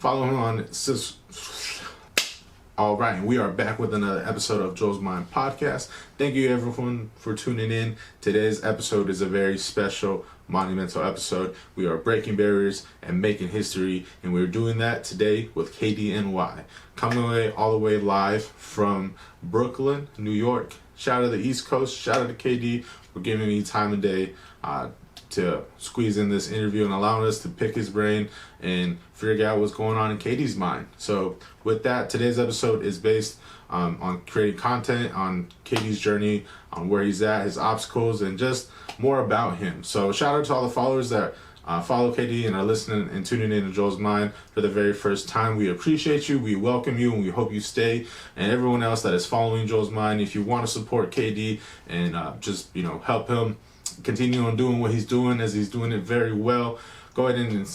Follow him on All right, we are back with another episode of Joel's Mind Podcast. Thank you everyone for tuning in. Today's episode is a very special, monumental episode. We are breaking barriers and making history, and we're doing that today with KDNY. Coming away all the way live from Brooklyn, New York. Shout out to the East Coast. Shout out to KD for giving me time of day to squeeze in this interview and allowing us to pick his brain and figure out what's going on in Katie's mind. So with that, today's episode is based on creating content on Katie's journey, on where he's at, his obstacles, and just more about him. So shout out to all the followers that follow KD and are listening and tuning in to Joel's Mind for the very first time. We appreciate you, we welcome you, and we hope you stay. And everyone else that is following Joel's Mind, if you want to support KD and just help him continue on doing what he's doing, as he's doing it very well, go ahead and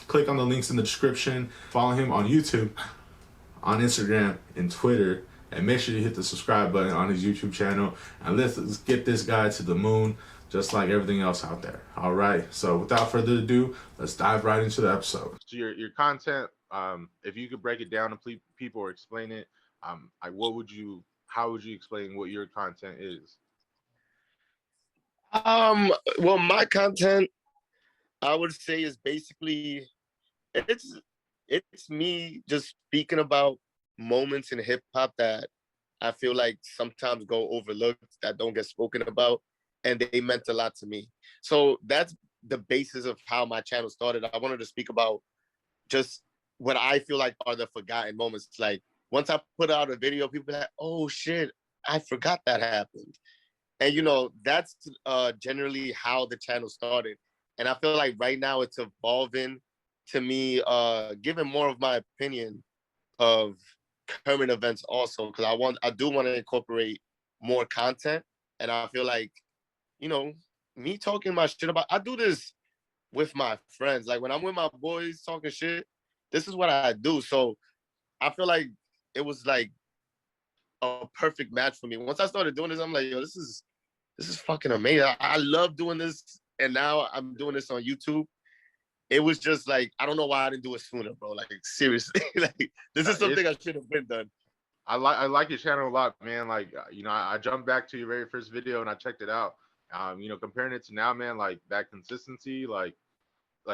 click on the links in the description. Follow him on YouTube, on Instagram, and Twitter, and make sure you hit the subscribe button on his YouTube channel, and let's get this guy to the moon just like everything else out there. All right, so without further ado, let's dive right into the episode. So your content, if you could break it down to people or explain it, how would you explain what your content is? Well, my content, I would say, is basically it's me just speaking about moments in hip hop that I feel like sometimes go overlooked, that don't get spoken about, and they meant a lot to me. So that's the basis of how my channel started. I wanted to speak about just what I feel like are the forgotten moments. Like once I put out a video, people are like, "Oh shit, I forgot that happened." And that's generally how the channel started. And I feel like right now it's evolving to me giving more of my opinion of current events also, because I do want to incorporate more content. And I feel like, me talking my shit about, I do this with my friends. Like when I'm with my boys talking shit, this is what I do. So I feel like it was like a perfect match for me. Once I started doing this, I'm like, yo, this is fucking amazing. I love doing this, and now I'm doing this on YouTube. It was just like, I don't know why I didn't do it sooner, bro. Like seriously, like this is something I should have been done. I like your channel a lot, man. Like I jumped back to your very first video and I checked it out. Comparing it to now, man, like that consistency, like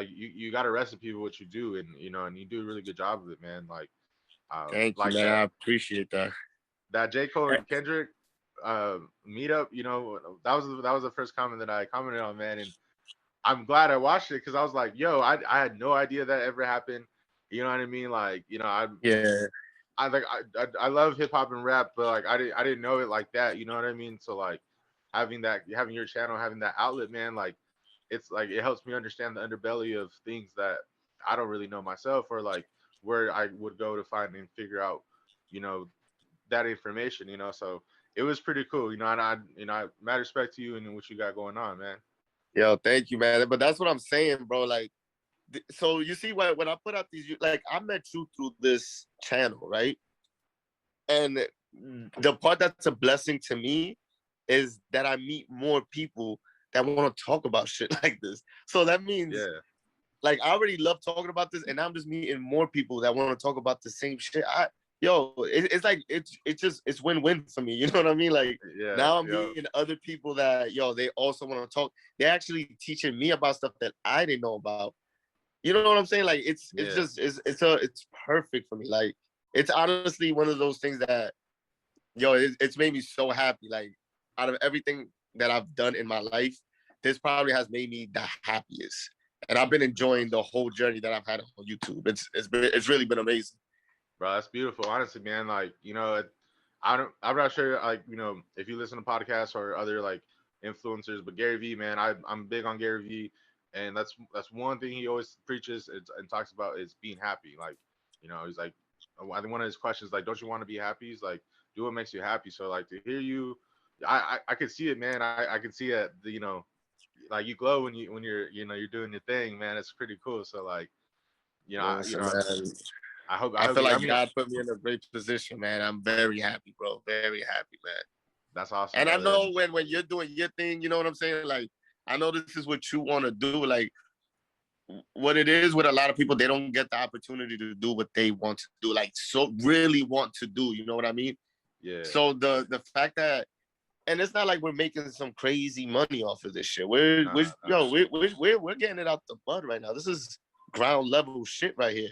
you got a recipe of what you do, and and you do a really good job of it, man. Like thank you, man. I appreciate that. That J. Cole and Kendrick meetup, that was the first comment that I commented on, man, and I'm glad I watched it because I was like, yo, I had no idea that ever happened. You know what I mean? Like, I love hip hop and rap, but like I didn't know it like that. You know what I mean? So like having your channel, having that outlet, man, like it's like it helps me understand the underbelly of things that I don't really know myself, or like where I would go to find and figure out, that information. So it was pretty cool. And I mad respect to you and what you got going on, man. Yo, thank you, man. But that's what I'm saying, bro. Like, so you see, when I put out these, like, I met you through this channel, right? And the part that's a blessing to me is that I meet more people that want to talk about shit like this. So that means, like, I already love talking about this, and I'm just meeting more people that want to talk about the same shit. It's like it's win-win for me. You know what I mean? Like now I'm meeting other people that they also want to talk. They're actually teaching me about stuff that I didn't know about. You know what I'm saying? Like it's perfect for me. Like it's honestly one of those things that it's made me so happy. Like out of everything that I've done in my life, this probably has made me the happiest. And I've been enjoying the whole journey that I've had on YouTube. It's really been amazing. Bro, that's beautiful. Honestly, man, like, I'm not sure, like, if you listen to podcasts or other like influencers, but Gary Vee, man, I'm big on Gary Vee, and that's one thing he always preaches and talks about is being happy. Like, he's like, I think one of his questions, like, don't you want to be happy? He's like, do what makes you happy. So like to hear you, I could see it, man. I could see it, like you glow when you're you're doing your thing, man. It's pretty cool. So like, I feel like God put me in a great position, man. I'm very happy, bro. Very happy, man. That's awesome. And I know when you're doing your thing, you know what I'm saying? Like, I know this is what you want to do. Like, what it is with a lot of people, they don't get the opportunity to do what they want to do, like so really want to do. You know what I mean? Yeah. So the fact that, and it's not like we're making some crazy money off of this shit. We're getting it out the mud right now. This is ground level shit right here.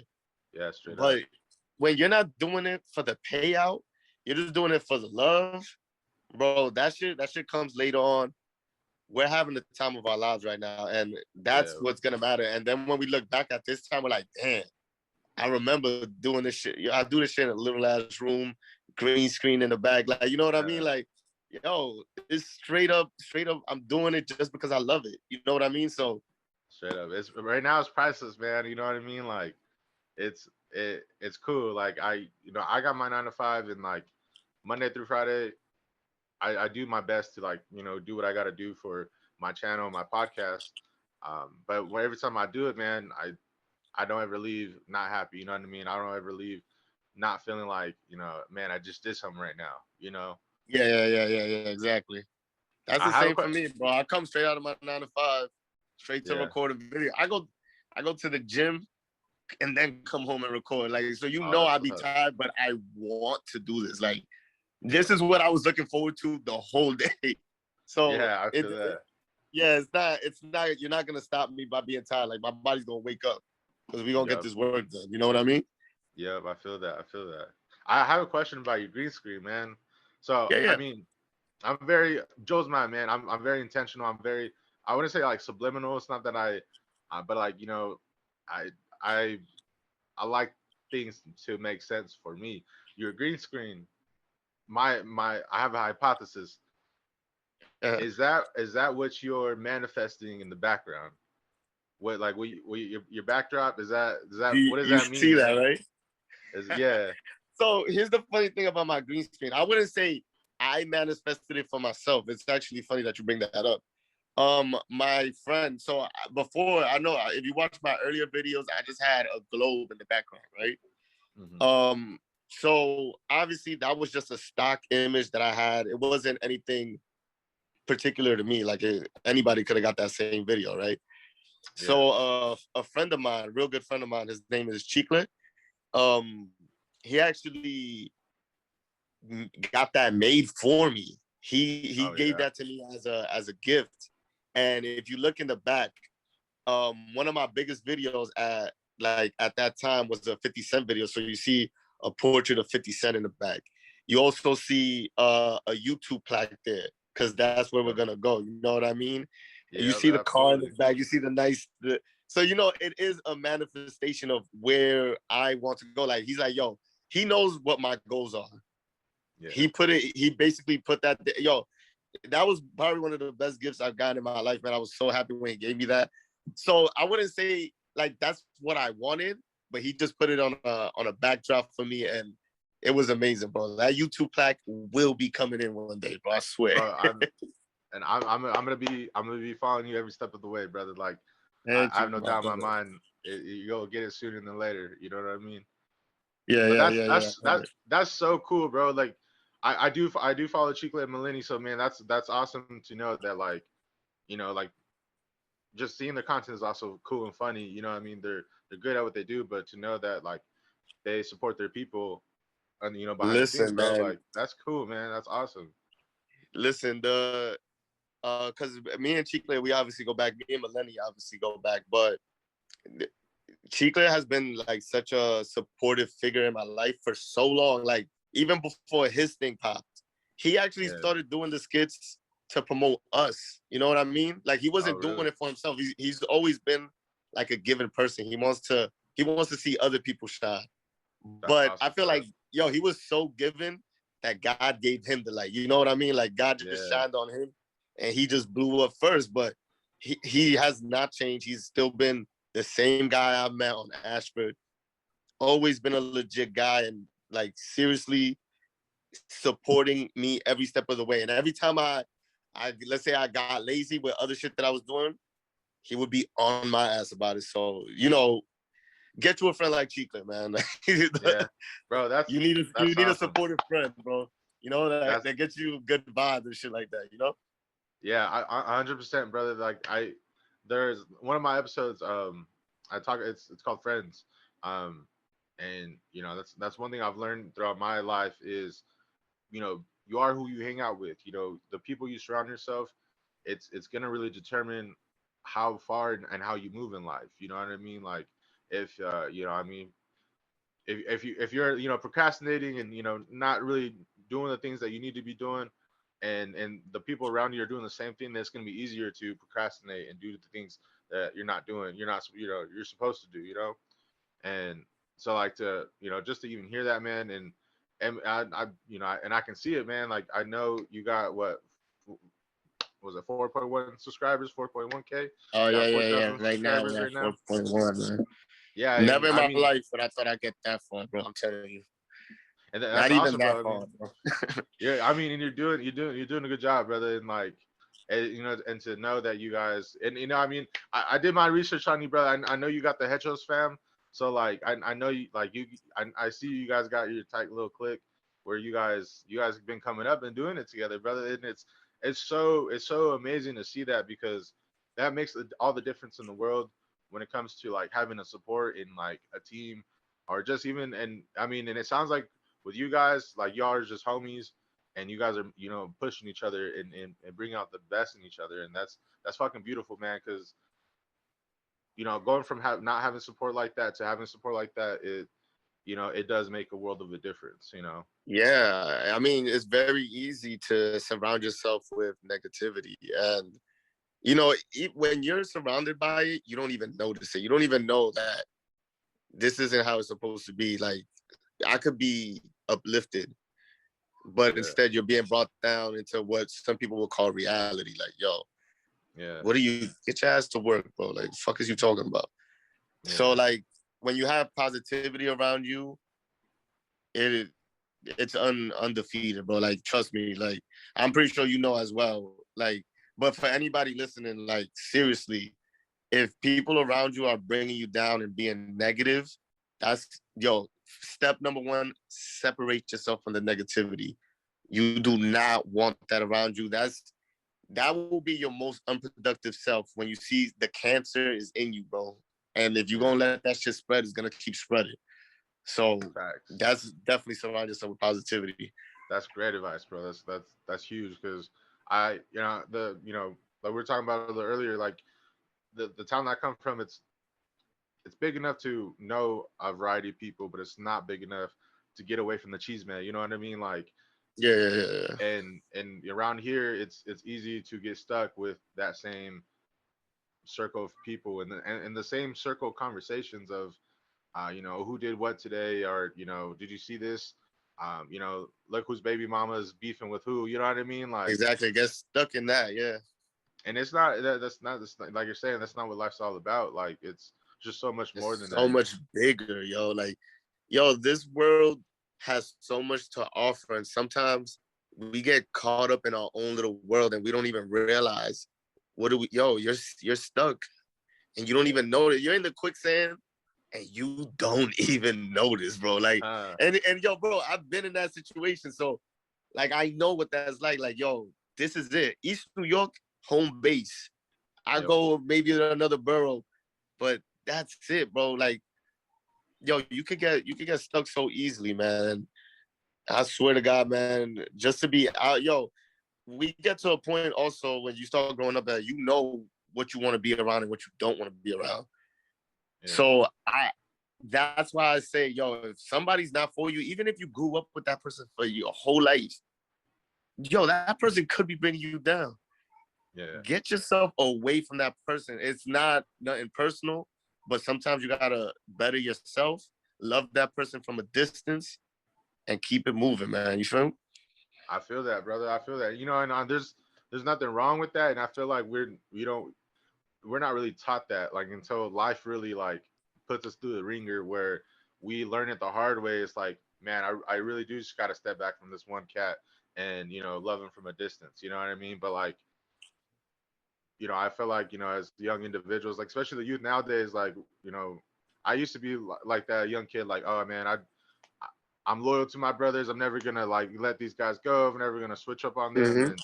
Yeah, straight up. But when you're not doing it for the payout, you're just doing it for the love, bro. That shit comes later on. We're having the time of our lives right now, and that's what's gonna matter. And then when we look back at this time, we're like, damn, I remember doing this shit. I do this shit in a little ass room, green screen in the back, like, you know what I mean? Like, yo, it's straight up. I'm doing it just because I love it. You know what I mean? So straight up, it's right now it's priceless, man. You know what I mean? Like, it's cool. Like I got my 9 to 5, and like Monday through Friday, I do my best to like do what I got to do for my channel, my podcast. But every time I do it, man, I don't ever leave not happy. You know what I mean? I don't ever leave not feeling like man, I just did something right now. Yeah, exactly. That's I the have a same for me, bro. I come straight out of my 9 to 5, straight to record a video. I go to the gym and then come home and record. Like, so I be tired, but I want to do this. Like, this is what I was looking forward to the whole day. So yeah, I feel that. It's not. You're not gonna stop me by being tired. Like, my body's gonna wake up because we're gonna get this work done. You know what I mean? Yep, I feel that. I have a question about your green screen, man. So I mean, I'm very Joe's man. I'm very intentional. I wouldn't say like subliminal. It's not that but like I like things to make sense for me. Your green screen, I have a hypothesis. Is that what you're manifesting in the background? What like your backdrop is that? What does that mean? You see that, right? Yeah. So here's the funny thing about my green screen. I wouldn't say I manifested it for myself. It's actually funny that you bring that up. My friend. So before, I know if you watch my earlier videos, I just had a globe in the background, right? Mm-hmm. So obviously that was just a stock image that I had. It wasn't anything particular to me. Like anybody could have got that same video, right? Yeah. So a friend of mine, real good friend of mine, his name is Chiclet. He actually got that made for me. He gave that to me as a gift. And if you look in the back, one of my biggest videos at that time was a 50 Cent video. So you see a portrait of 50 Cent in the back. You also see a YouTube plaque there because that's where we're gonna go. You know what I mean? Yeah, you see the car in the back. You see so it is a manifestation of where I want to go. Like, he's like, yo, he knows what my goals are. Yeah. He basically put that there. Yo, that was probably one of the best gifts I've gotten in my life, man. I was so happy when he gave me that. So I wouldn't say like that's what I wanted, but he just put it on a backdrop for me, and it was amazing, bro. That YouTube plaque will be coming in one day, bro. I swear. Bro, I'm gonna be following you every step of the way, brother. Like, I have no doubt in my mind you'll get it sooner than later. You know what I mean? That's so cool, bro. Like, I do follow Chiclet and Malini, so man, that's awesome to know that, like, like just seeing the content is also cool and funny. You know what I mean? They're good at what they do, but to know that like they support their people and behind the scenes, bro, like that's cool, man. That's awesome. Listen, because me and Chiclet, we obviously go back. Me and Malini obviously go back, but Chiclet has been like such a supportive figure in my life for so long. Like, even before his thing popped, he actually started doing the skits to promote us. You know what I mean? Like, he wasn't doing it for himself. He's always been like a given person. He wants to see other people shine. But awesome, I feel like, yo, he was so given that God gave him the light. You know what I mean? Like, God just shined on him and he just blew up first. But he has not changed. He's still been the same guy I met on Ashford. Always been a legit guy and like seriously supporting me every step of the way. And every time I let's say I got lazy with other shit that I was doing, he would be on my ass about it. So, get to a friend like Chiclet, man. Yeah, bro, you need a supportive friend, bro. That gets you good vibes and shit like that. Yeah, I 100%, brother. Like there's one of my episodes. I talk. It's called Friends. Um, and that's one thing I've learned throughout my life is you are who you hang out with. The people you surround yourself. It's gonna really determine how far and how you move in life. You know what I mean? Like if I mean if you're procrastinating and not really doing the things that you need to be doing, and the people around you are doing the same thing, that's going to be easier to procrastinate and do the things that you're not doing, you're supposed to do, and so like to just to even hear that, man. And and I can see it, man. Like I know you got what was it, 4.1 subscribers, 4.1K. Oh You yeah, got yeah, yeah. 4,000 Right now subscribers we're at right now. 4.1, man. Yeah, Never and in I my mean, life would I thought I'd get that far, bro. I'm telling you. and Not that's even awesome, that bro. I far, mean, bro. yeah, I mean, and you're doing a good job, brother. And like, and to know that you guys, and I mean, I did my research on you, brother. I know you got the Hetros fam, so like, I know you, like I see you guys got your tight little clique where you guys have been coming up and doing it together, brother. And it's so amazing to see that, because that makes all the difference in the world when it comes to like having a support in like a team, or just even. And I mean, and it sounds like with you guys, like y'all are just homies, and you guys are pushing each other and bringing out the best in each other, and that's fucking beautiful, man. Because going from not having support like that to having support like that, it does make a world of a difference. Yeah, I mean, it's very easy to surround yourself with negativity, and when you're surrounded by it, you don't even notice it. You don't even know that this isn't how it's supposed to be. Like, I could be uplifted, but Yeah, instead you're being brought down into what some people will call reality. Like, yo, yeah, what do you get your ass to work, bro? Like, the fuck is you talking about? So, yeah, like, when you have positivity around you, it it's undefeated, bro. Like, trust me. Like, I'm pretty sure you know as well. Like, but for anybody listening, like, seriously, if people around you are bringing you down and being negative, that's step number one: separate yourself from the negativity. You do not want that around you. That will be your most unproductive self when you see the cancer is in you, bro. And if you're yeah. gonna let that shit spread, it's gonna keep spreading. So Facts. that's definitely surround yourself with positivity. That's great advice, bro. That's huge, because I the like we were talking about a little earlier, like the town that I come from, it's big enough to know a variety of people, but it's not big enough to get away from the cheese man. You know what I mean? Like, Yeah, yeah, yeah, yeah. and around here, it's easy to get stuck with that same circle of people, and the same circle of conversations of who did what today, or did you see this? Look whose baby mama's beefing with who. You know what I mean? Like, Exactly. Get stuck in that. Yeah. and that's not like you're saying, that's not what life's all about. Like, it's just so much more It's than so that. much bigger, yo. Like, yo, this world has so much to offer, and sometimes we get caught up in our own little world, and we don't even realize what do we. Yo, you're stuck, and you don't Yeah. even know that you're in the quicksand, and you don't even notice, bro. Like, Uh, and yo, bro, I've been in that situation, so like I know what that's like. Like, yo, this is it. East New York, home base. I yep. go maybe to another borough, but that's it, bro. Like, yo, you could get stuck so easily, man. I swear to God, man, just to be out, yo, we get to a point also when you start growing up that you know what you want to be around and what you don't want to be around. Yeah. So that's why I say, yo, if somebody's not for you, even if you grew up with that person for your whole life, yo, that person could be bringing you down. Yeah. Get yourself away from that person. It's not nothing personal, but sometimes you gotta better yourself, love that person from a distance, and keep it moving, man. You feel me? I feel that, brother. I feel that. And there's nothing wrong with that, and I feel like we're not really taught that, like, until life really like puts us through the ringer, where we learn it the hard way. It's like, man, I really do just got to step back from this one cat and love him from a distance. You know what I mean? But like, I feel like as young individuals, like especially the youth nowadays, like I used to be like that young kid, like, oh man, I'm loyal to my brothers. I'm never gonna like let these guys go. I'm never gonna switch up on them. Mm-hmm. And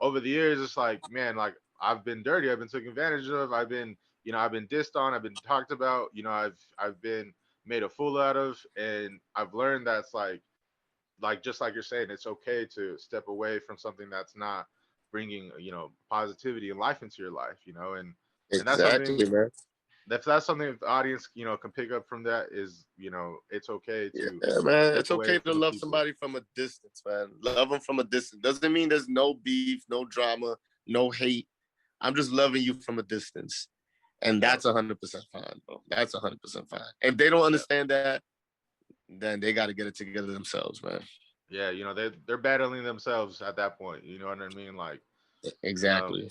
over the years, it's like, man, like I've been dirty. I've been taken advantage of. I've been you know, I've been dissed on, I've been talked about, you know, I've been made a fool out of, and I've learned that's like just like you're saying, it's okay to step away from something that's not bringing, you know, positivity and life into your life, you know, and that's something, Exactly, man. if that's something that the audience, you know, can pick up from that is, you know, it's okay to Yeah, man. step It's away okay from to the love people. somebody from a distance, man. Love them from a distance. Doesn't mean there's no beef, no drama, no hate. I'm just loving you from a distance. And Yep. that's 100% fine, bro. That's 100% fine. If they don't Yep. understand that, then they got to get it together themselves, man. Yeah, you know, they're battling themselves at that point, you know what I mean? Like, um, Exactly.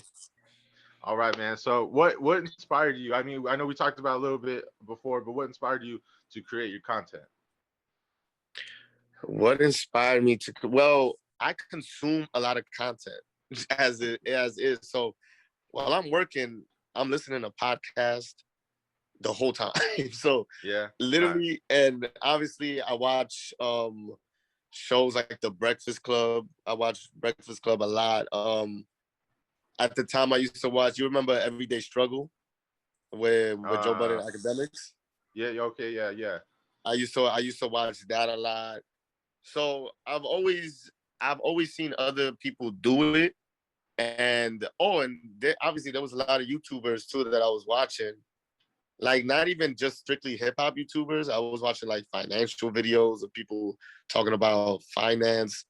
all right, man. So what inspired you? I mean, I know we talked about a little bit before, but what inspired you to create your content? What inspired me to? Well, I consume a lot of content as is. So while I'm working, I'm listening to podcasts the whole time. So Yeah. Nice. literally, and obviously, I watch shows like The Breakfast Club. I watch Breakfast Club a lot. At the time, I used to watch. You remember Everyday Struggle with Joe Budden Uh, and Academics? yeah, okay, yeah, yeah. I used to watch that a lot. So I've always seen other people do it, and obviously there was a lot of YouTubers too that I was watching. Like not even just strictly hip hop YouTubers. I was watching like financial videos of people talking about finance,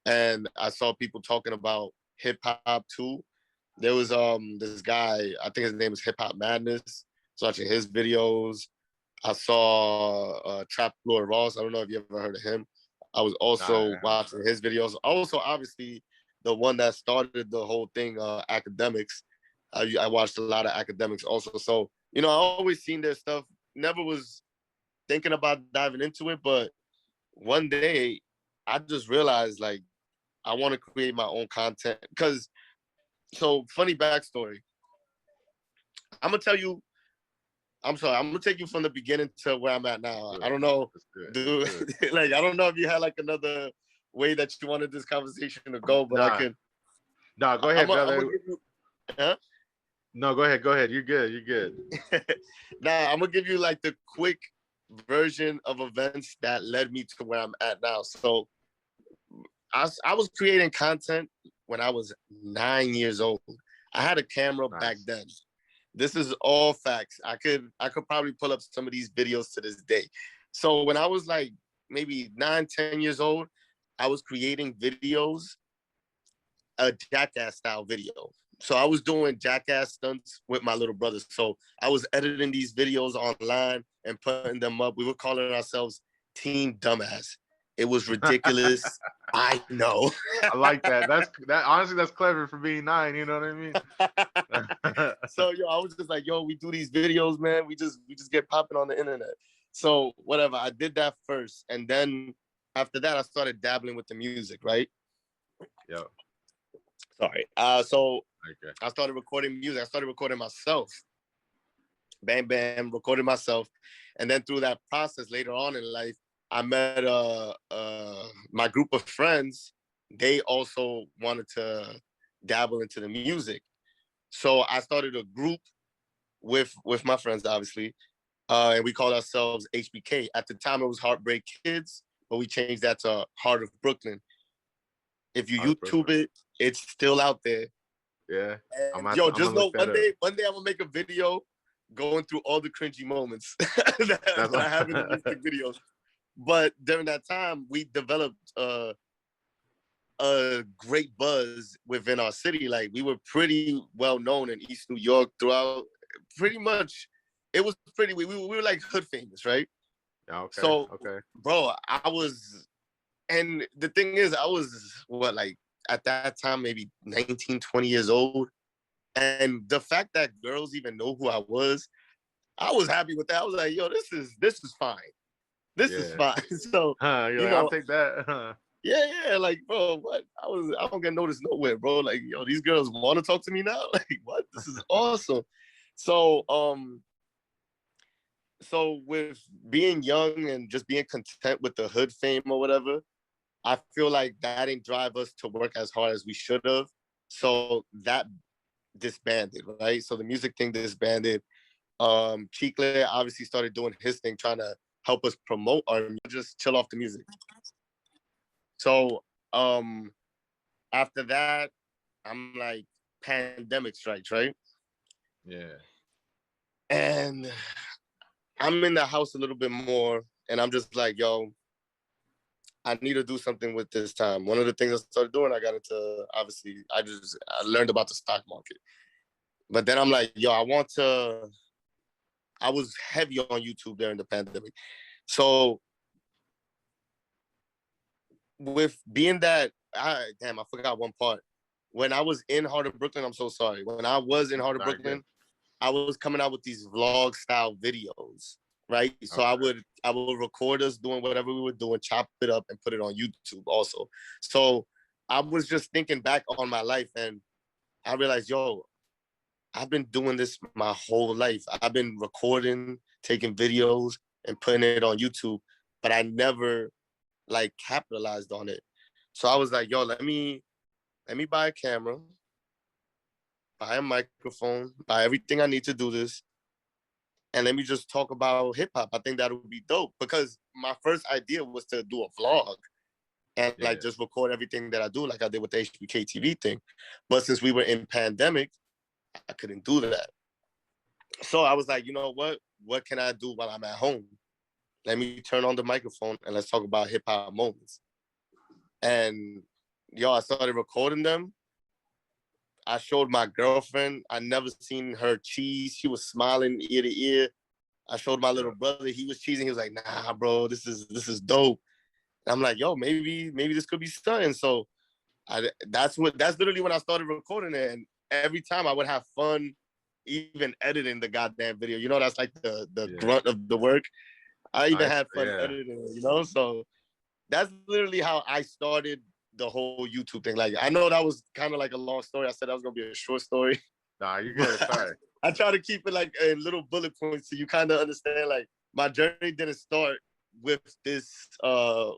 and I saw people talking about hip hop too. There was this guy, I think his name is Hip Hop Madness. I was watching his videos. I saw Trap Lord Ross. I don't know if you ever heard of him. I was Nah, I also haven't. watching his videos. Also, obviously, the one that started the whole thing, Academics. I watched a lot of Academics also. So, I always seen their stuff. Never was thinking about diving into it, but one day I just realized like I want to create my own content. So funny backstory. I'm gonna tell you. I'm sorry. I'm gonna take you from the beginning to where I'm at now. I Good. don't know, That's good. That's dude. good. Like I don't know if you had like another way that you wanted this conversation to go, but I Nah, can. nah. Go I'm ahead, gonna I'm brother. gonna give you. Huh? No, go ahead. Go ahead. You're good. You're good. Now I'm gonna give you like the quick version of events that led me to where I'm at now. So I was creating content when I was 9 years old. I had a camera back Nice. then. This is all facts. I could probably pull up some of these videos to this day. So when I was like maybe 9, 10 years old, I was creating videos, a jackass style video. So I was doing jackass stunts with my little brothers. So I was editing these videos online and putting them up. We were calling ourselves Team Dumbass. It was ridiculous. I know. I like that. That honestly, that's clever for being 9. You know what I mean? So I was just like, we do these videos, man. We just get popping on the internet. So whatever, I did that first, and then after that, I started dabbling with the music, right? Yo. Sorry. So Okay. I started recording music. I started recording myself. Bam, bam, recorded myself, and then through that process, later on in life, I met my group of friends. They also wanted to dabble into the music, so I started a group with my friends, obviously, and we called ourselves HBK. At the time, it was Heartbreak Kids, but we changed that to Heart of Brooklyn. If you Out of YouTube Brooklyn. it, it's still out there. Yeah. And I'm just gonna look know that one up. day, I'm gonna make a video going through all the cringy moments That's that I have in the music videos. But during that time, we developed a great buzz within our city. Like we were pretty well known in East New York throughout. Pretty much, it was pretty. We were like hood famous, right? Yeah, okay. So, Okay. bro, I was, and the thing is, I was what like at that time maybe 19, 20 years old. And the fact that girls even know who I was happy with that. I was like, this is fine. This is Yeah. fine. So, You're you like, I'll know, take that. yeah, like, bro, what? I don't get noticed nowhere, bro. Like, these girls want to talk to me now. Like, what? This is awesome. So, so with being young and just being content with the hood fame or whatever, I feel like that didn't drive us to work as hard as we should have. So that disbanded, right? So the music thing disbanded. Chicle obviously started doing his thing, trying to help us promote or just chill off the music. So after that, I'm like, pandemic strikes, right? Yeah. And I'm in the house a little bit more, and I'm just like, yo, I need to do something with this time. One of the things I started doing, I got into, obviously, I learned about the stock market. But then I'm like, yo, I was heavy on YouTube during the pandemic. So with being that, I forgot one part. When I was in Heart of Brooklyn, I'm so sorry. When I was in Heart of Sorry, good. Brooklyn, I was coming out with these vlog style videos, right? So Okay. I would record us doing whatever we were doing, chop it up, and put it on YouTube also. So I was just thinking back on my life, and I realized, yo, I've been doing this my whole life. I've been recording, taking videos, and putting it on YouTube, but I never like capitalized on it. So I was like, yo, let me buy a camera, buy a microphone, buy everything I need to do this, and let me just talk about hip hop. I think that would be dope because my first idea was to do a vlog and Yeah. like just record everything that I do, like I did with the HBK TV thing. But since we were in pandemic, I couldn't do that. So I was like, you know what? What can I do while I'm at home? Let me turn on the microphone and let's talk about hip hop moments. And yo, I started recording them. I showed my girlfriend. I never seen her cheese. She was smiling ear to ear. I showed my little brother. He was cheesing. He was like, "Nah, bro, this is dope." And I'm like, "Yo, maybe this could be something." So that's literally when I started recording it. And every time I would have fun, even editing the goddamn video. You know, that's like the Yeah. grunt of the work. I even had fun Yeah. editing it. You know, so that's literally how I started the whole YouTube thing. Like, I know that was kind of like a long story. I said that was gonna be a short story, Nah, you good. but Sorry. I try to keep it like in little bullet points so you kind of understand. Like, my journey didn't start with this,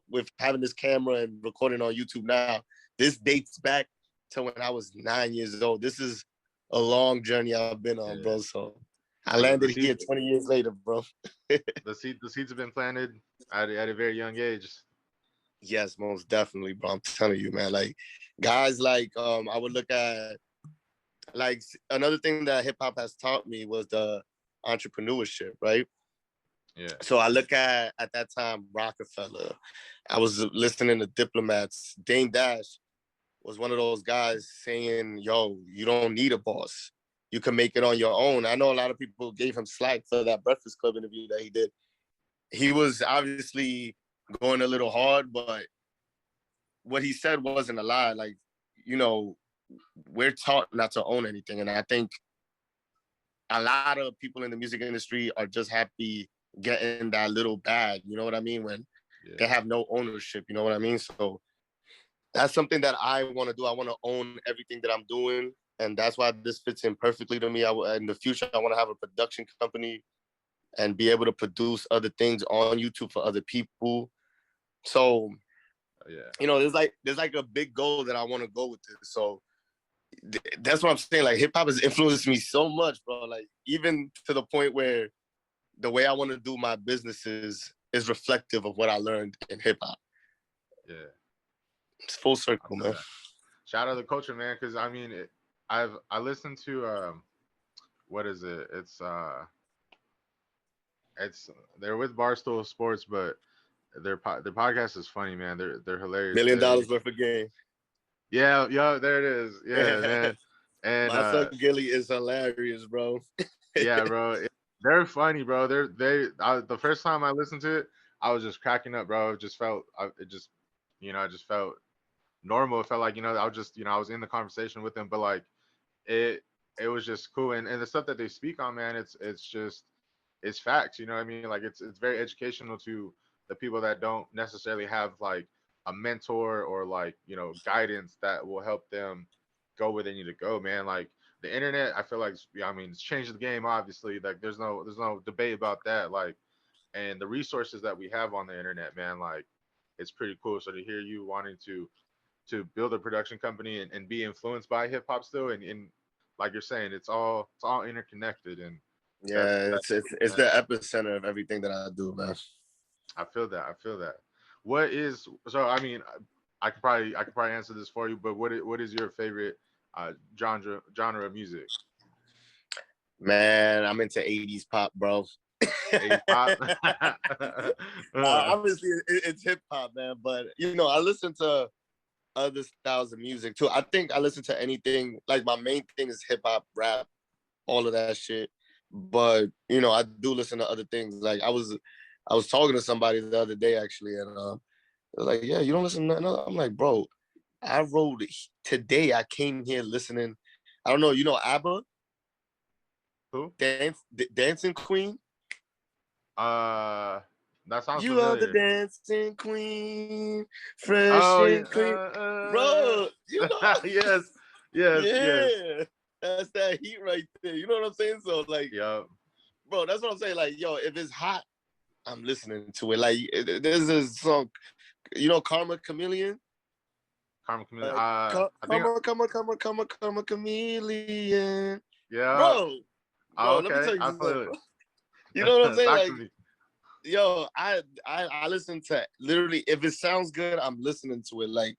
with having this camera and recording on YouTube. Now, this dates back to when I was 9 years old. This is a long journey I've been on, Yeah. bro. So I The landed seeds here 20 years later, bro. the seeds have been planted at a very young age. Yes, most definitely, bro. I'm telling you, man. Like, guys, like, I would look at like another thing that hip hop has taught me was the entrepreneurship, right? Yeah. So I look at that time Rockefeller. I was listening to Diplomats. Dame Dash was one of those guys saying, "Yo, you don't need a boss. You can make it on your own." I know a lot of people gave him slack for that Breakfast Club interview that he did. He was obviously going a little hard, but what he said wasn't a lie. Like, you know, we're taught not to own anything, and I think a lot of people in the music industry are just happy getting that little bag. You know what I mean? When they Yeah. have no ownership. You know what I mean? So that's something that I want to do. I want to own everything that I'm doing, and that's why this fits in perfectly to me. In the future, I want to have a production company and be able to produce other things on YouTube for other people. So, Yeah. you know, there's like a big goal that I want to go with this. So that's what I'm saying. Like, hip hop has influenced me so much, bro. Like, even to the point where the way I want to do my businesses is reflective of what I learned in hip hop. Yeah. It's full I circle, feel man. that. Shout out to the culture, man, because I mean, I listened to what is it? It's they're with Barstool Sports, but their podcast is funny, man. They're hilarious. Million dollars worth of game. Yeah, yeah, there it is. Yeah, man. And My son Gilly is hilarious, bro. yeah, bro, they're funny, bro. The first time I listened to it, I was just cracking up, bro. It just felt, it just, I just felt normal. It felt like, I was just, I was in the conversation with them, but like it, it was just cool. And the stuff that they speak on, man, it's just, it's facts. You know what I mean? Like it's very educational to the people that don't necessarily have like a mentor or like guidance that will help them go where they need to go, man. Like the internet, I feel like I mean it's changed the game. Obviously, like there's no debate about that. Like and the resources that we have on the internet, man, like it's pretty cool. So to hear you wanting to build a production company and be influenced by hip hop still, and like you're saying, it's all interconnected, and Yeah, it's the epicenter of everything that I do, man. I feel that. I feel that. What is so? I mean, I could probably answer this for you, but what is your favorite genre of music? Man, I'm into 80s pop, bro. 80s pop. Obviously, it's hip hop, man. But I listen to other styles of music too. I think I listen to anything. Like my main thing is hip hop, rap, all of that shit. But I do listen to other things. Like I was talking to somebody the other day actually, and they're like, "Yeah, you don't listen to nothing." I'm like, "Bro, I wrote today. I came here listening. I don't know. You know ABBA, Who? Dancing Queen. Uh, that sounds You are the familiar. dancing queen, fresh Oh and yeah. clean, bro. Yes. Yes. Yes. Yeah, that's that heat right there. You know what I'm saying? So like, Yup. bro, that's what I'm saying. Like, yo, if it's hot, I'm listening to it. Like, there's this song, Karma Chameleon. Karma Chameleon. Like, I think. Karma Chameleon, Yeah. bro. Oh, Let me okay. tell you I something, feel bro. You know what I'm it. saying? Talk Like, to me. yo, I listen to literally if it sounds good, I'm listening to it. Like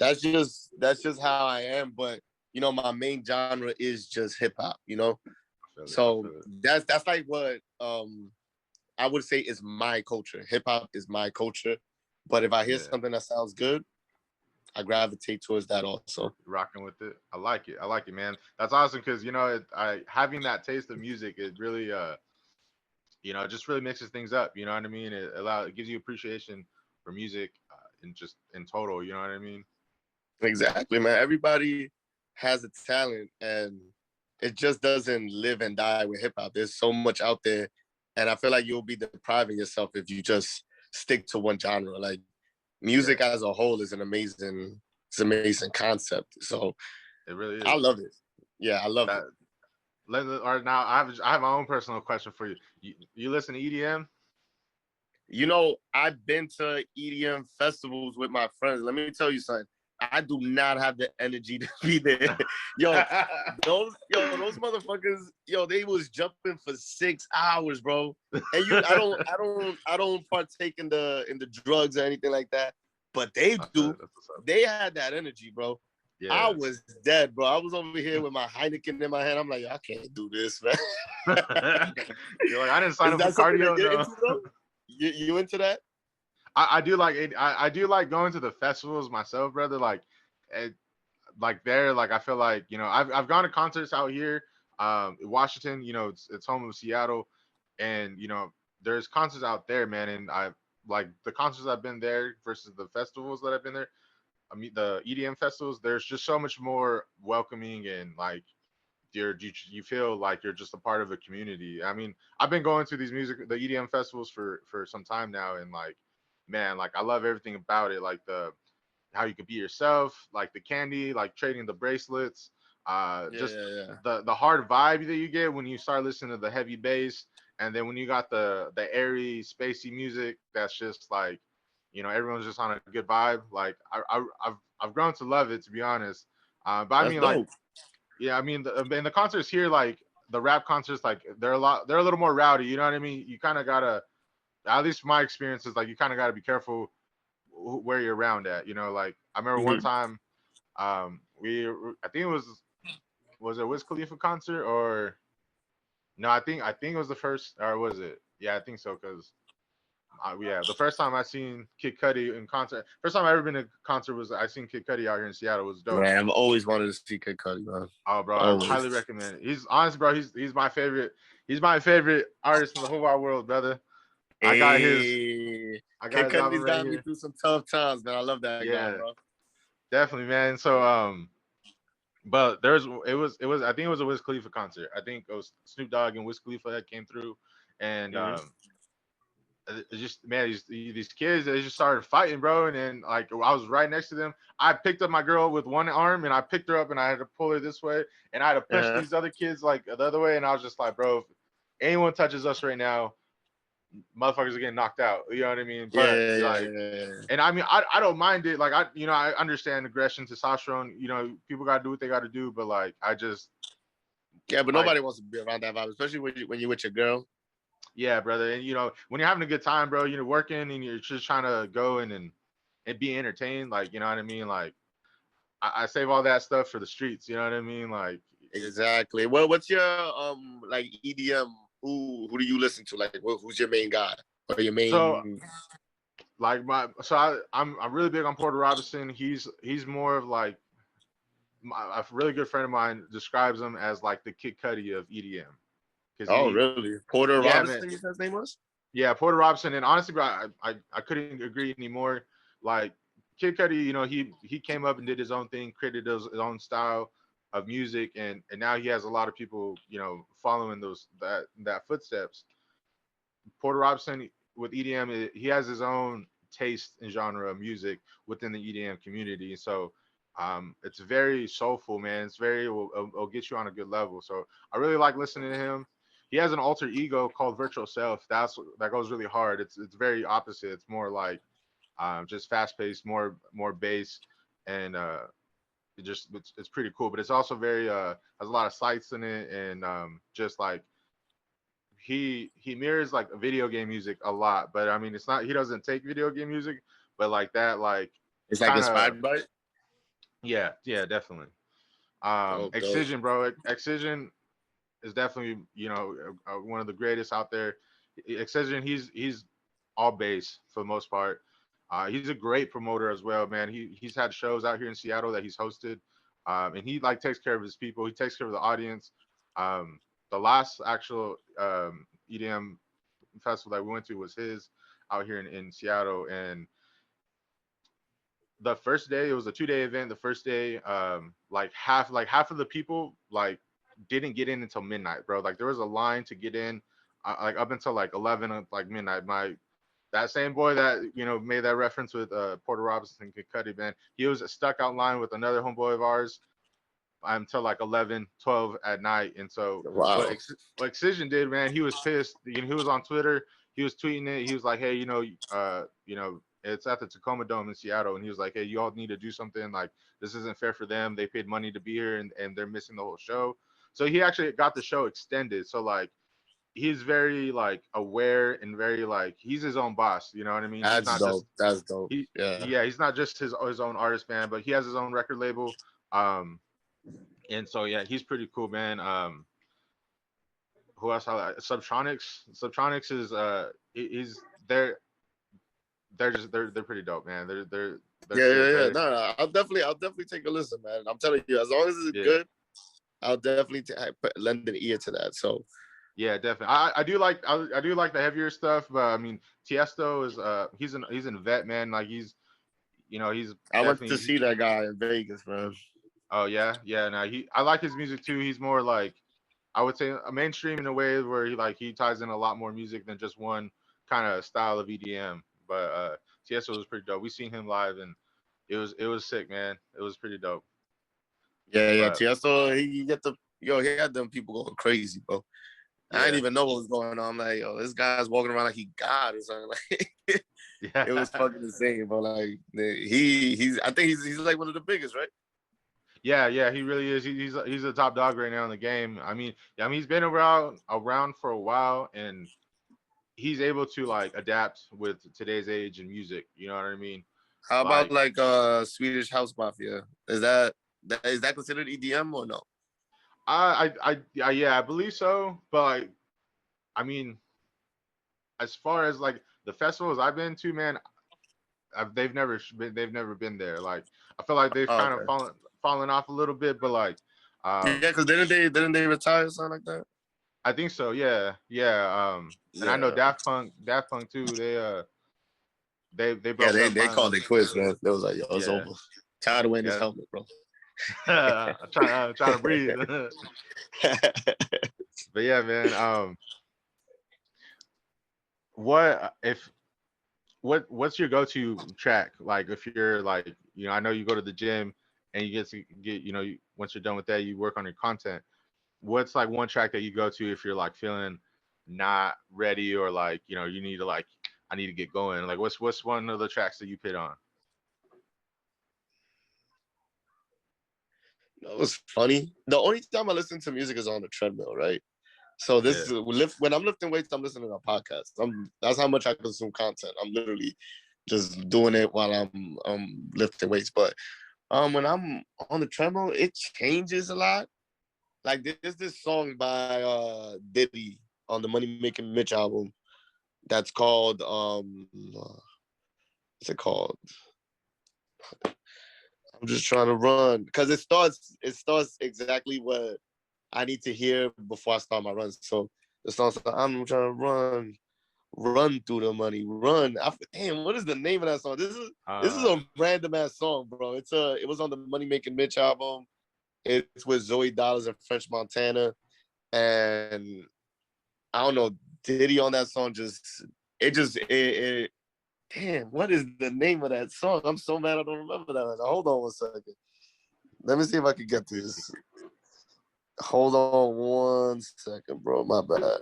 that's just how I am. But my main genre is just hip hop. I feel it. I So feel it. that's like what I would say is my culture. Hip hop is my culture. But if I hear Yeah. something that sounds good, I gravitate towards that also. Rocking with it. I like it. I like it, man. That's awesome because I having that taste of music, it really it just really mixes things up. You know what I mean? It gives you appreciation for music in just in total. You know what I mean? Exactly, man. Everybody has a talent and it just doesn't live and die with hip hop. There's so much out there. And I feel like you'll be depriving yourself if you just stick to one genre. Like music Yeah, as a whole is an amazing concept. So it really I is. love it. Yeah, I love That it. or now I have my own personal question for you. You listen to EDM? I've been to EDM festivals with my friends. Let me tell you something. I do not have the energy to be there. Yo, those motherfuckers, they was jumping for 6 hours, bro. And I don't partake in the drugs or anything like that. But they I feel do. it. That's what's up. They had that energy, bro. I Yeah. was dead, bro. I was over here with my Heineken in my hand. I'm like, I can't do this, man. You're like, I didn't sign Is up for that something that cardio. you're No. into though? You into that? I do like it. I do like going to the festivals myself, brother. Like, it, like there, like I feel like I've gone to concerts out here, Washington. It's home of Seattle, and there's concerts out there, man. And I like the concerts I've been there versus the festivals that I've been there. I mean, the EDM festivals. There's just so much more welcoming and like you feel like you're just a part of a community. I mean, I've been going to the EDM festivals for some time now, and like, man, like I love everything about it. Like the how you can be yourself, like the candy, like trading the bracelets, Yeah, just yeah, yeah. the hard vibe that you get when you start listening to the heavy bass, and then when you got the airy, spacey music, that's just like, everyone's just on a good vibe. Like I've grown to love it, to be honest. But I That's mean, like, dope. yeah, I mean, in the concerts here, like the rap concerts, like they're a little more rowdy. You know what I mean? You kind of gotta, at least my experience is like you kind of gotta be careful where you're around at. Like I remember one Mhm. time, I think it was it Wiz Khalifa concert or no? I think it was the first, or was it? Yeah, I think so because. Yeah, the first time I seen Kid Cudi in concert, first time I ever been to a concert was I seen Kid Cudi out here in Seattle. It was dope. Man, I've always wanted to see Kid Cudi, man. Oh, bro, I Always. highly recommend it. He's honest, bro. He's my favorite. He's my favorite artist in the whole wide world, brother. I got his. Hey, I got Kid his album Cudi's right got me here. through some tough times, man. I love that guy, Yeah, bro. definitely, man. So, but it was. I think it was a Wiz Khalifa concert. I think it was Snoop Dogg and Wiz Khalifa that came through, and Mhm. it's just, man, these kids, they just started fighting, bro. And then like I was right next to them. I picked up my girl with one arm and I picked her up and I had to pull her this way and I had to push Uh-huh. these other kids like the other way. And I was just like, bro, if anyone touches us right now, motherfuckers are getting knocked out. You know what I mean? Yeah, But yeah, yeah, like, yeah, yeah. and I mean, I don't mind it. Like I understand aggression, testosterone. People got to do what they got to do. But like, I just Yeah, but Like, nobody wants to be around that vibe, especially when you're with your girl. yeah, brother. And when you're having a good time, bro, working and you're just trying to go and be entertained, like, you know what I mean? Like, I save all that stuff for the streets, you know what I mean? Like, it's Exactly. Well, what's your like EDM? Who do you listen to? Like, who's your main guy or your so main? like I'm really big on Porter Robinson. He's more of like a really good friend of mine describes him as like the Kid Cudi of EDM because Oh, really? Porter yeah, man. Robinson, you said his name was? Yeah, Porter Robinson, and honestly, bro, I couldn't agree anymore. Like Kid Cudi, he came up and did his own thing, created his own style of music, and now he has a lot of people, following that footsteps. Porter Robinson with EDM, he has his own taste and genre of music within the EDM community. So it's very soulful, man. It'll get you on a good level. So I really like listening to him. He has an alter ego called Virtual Self. That goes really hard. It's very opposite. It's more like just fast paced, more bass, and it's pretty cool. But it's also very has a lot of sights in it, and just like he mirrors like video game music a lot, but I mean it's not he doesn't take video game music, but like that like It's like kind of inspired by it. yeah definitely. Dope, dope. Excision, bro. Excision is definitely one of the greatest out there. Excision, he's all bass for the most part. He's a great promoter as well, man. He's had shows out here in Seattle that he's hosted, and he like takes care of his people. He takes care of the audience. The last actual EDM festival that we went to was his out here in Seattle, and the first day it was a 2-day event. The first day, like half of the people like didn't get in until midnight, bro. Like there was a line to get in, like up until like 11 like midnight. That same boy that made that reference with Porter Robinson and Cudi, man, he was stuck out line with another homeboy of ours until like 11, 12 at night. And so Wow. what Excision did, man, he was pissed. He was on Twitter, he was tweeting it. He was like, hey, it's at the Tacoma Dome in Seattle, and he was like, hey, you all need to do something. Like this isn't fair for them. They paid money to be here, and they're missing the whole show. So he actually got the show extended. So like he's very like aware and very like he's his own boss. You know what I mean? He's That's not just dope. That's dope. he Yeah. yeah, he's not just his own artist, man, but he has his own record label. Um, and so yeah, he's pretty cool, man. Who else? I like? Subtronics. Subtronics is he's they're pretty dope, man. They're Yeah, sick. yeah, yeah. They're No, no, I'll definitely take a listen, man. I'm telling you, as long as it's yeah. good, I'll definitely lend an ear to that. So Yeah, definitely. I do like the heavier stuff, but I mean Tiesto is he's an vet, man. Like he's I went to definitely see that guy in Vegas, man. oh yeah. No, I like his music too. He's more like I would say a mainstream in a way where he ties in a lot more music than just one kind of style of EDM. But Tiesto was pretty dope. We seen him live and it was sick, man. It was pretty dope. Yeah, yeah. But Tiesto, he had them people going crazy, bro. I didn't yeah, even know what was going on. I'm like, yo, this guy's walking around like he God or something. Like, yeah, it was fucking insane, bro. Like, I think he's like one of the biggest, right? yeah. He really is. He's a top dog right now in the game. I mean, he's been around for a while, and he's able to like adapt with today's age and music. You know what I mean? How about Like like Swedish House Mafia? Is that considered EDM or no? yeah, I believe so. But like, I mean, as far as like the festivals I've been to, man, they've never been there. Like I feel like they've Oh, kind of okay. fallen off a little bit, but like Yeah, because didn't they retire or something like that? I think so. Yeah. And I know Yeah. Daft Punk too. They Yeah, broke they up they called finally. it quits, man. They was like, yo, it's Yeah, over. Tired of wearing this yeah. helmet, bro. I'm trying to breathe. But yeah, man. What if what's your go-to track? Like if you're like, I know you go to the gym and you get once you're done with that, you work on your content. What's like one track that you go to if you're like feeling not ready or like, you need to like I need to get going. Like what's one of the tracks that you put on? It was funny. The only time I listen to music is on the treadmill, right? So this Yeah. is when I'm lifting weights, I'm listening to a podcast. That's how much I consume content. I'm literally just doing it while I'm lifting weights. But when I'm on the treadmill, it changes a lot. Like there's this song by Diddy on the Money Making Mitch album that's called what's it called? I'm just trying to run because it starts exactly what I need to hear before I start my run. So the song's like, I'm trying to run through the money, run. Damn, what is the name of that song? This is a random ass song, bro. It was on the Money Making Mitch album. It's with Zoe Dollars and French Montana, and I don't know, Diddy on that song it damn, what is the name of that song? I'm so mad I don't remember that. Hold on 1 second. Let me see if I can get this. Hold on 1 second, bro. My bad.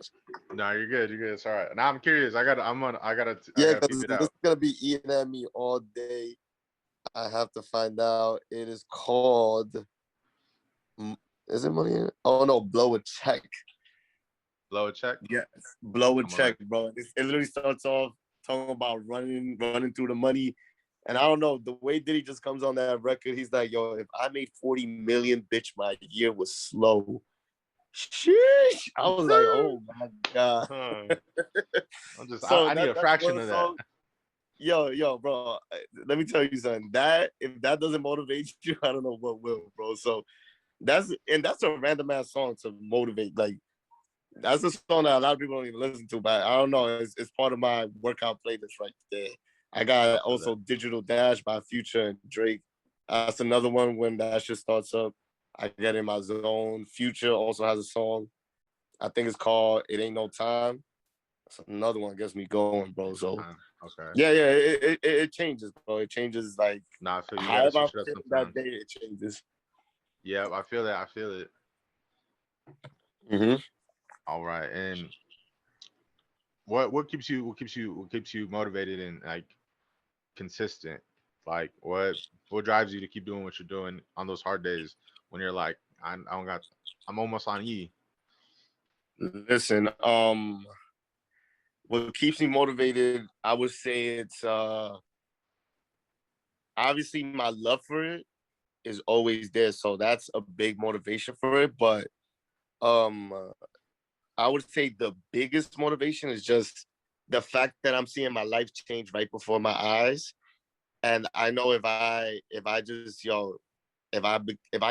No, you're good. You're good. It's all right. Now I'm curious. I gotta Yeah, peep because it this out. is gonna be eating at me all day. I have to find out. It is called. Is it money? Oh no, blow a check. Blow a check. Yes, blow a I'm check, like, bro. It literally starts off talking about running through the money. And I don't know, the way Diddy just comes on that record, he's like, yo, if I made 40 million, bitch, my year was slow. Sheesh. I was like, oh my God. So I need a that's fraction one of that. song. Yo, bro. Let me tell you something. If that doesn't motivate you, I don't know what will, bro. So that's a random ass song to motivate. Like that's a song that a lot of people don't even listen to, but I don't know. It's part of my workout playlist right there. I got also Digital Dash by Future and Drake. That's another one when that shit starts up. I get in my zone. Future also has a song. I think it's called It Ain't No Time. That's another one that gets me going, bro. So Okay. yeah, it changes, bro. It changes like Nah, I feel you gotta however I'm switch it up feeling that sometimes. day, it changes. Yeah, I feel that. I feel it. Mm-hmm. All right. And what keeps you motivated and like consistent? Like what drives you to keep doing what you're doing on those hard days when you're like, I don't got, I'm almost on E. Listen, what keeps me motivated, I would say it's obviously my love for it is always there. So that's a big motivation for it. But um I would say the biggest motivation is just the fact that I'm seeing my life change right before my eyes. And I know if I just if I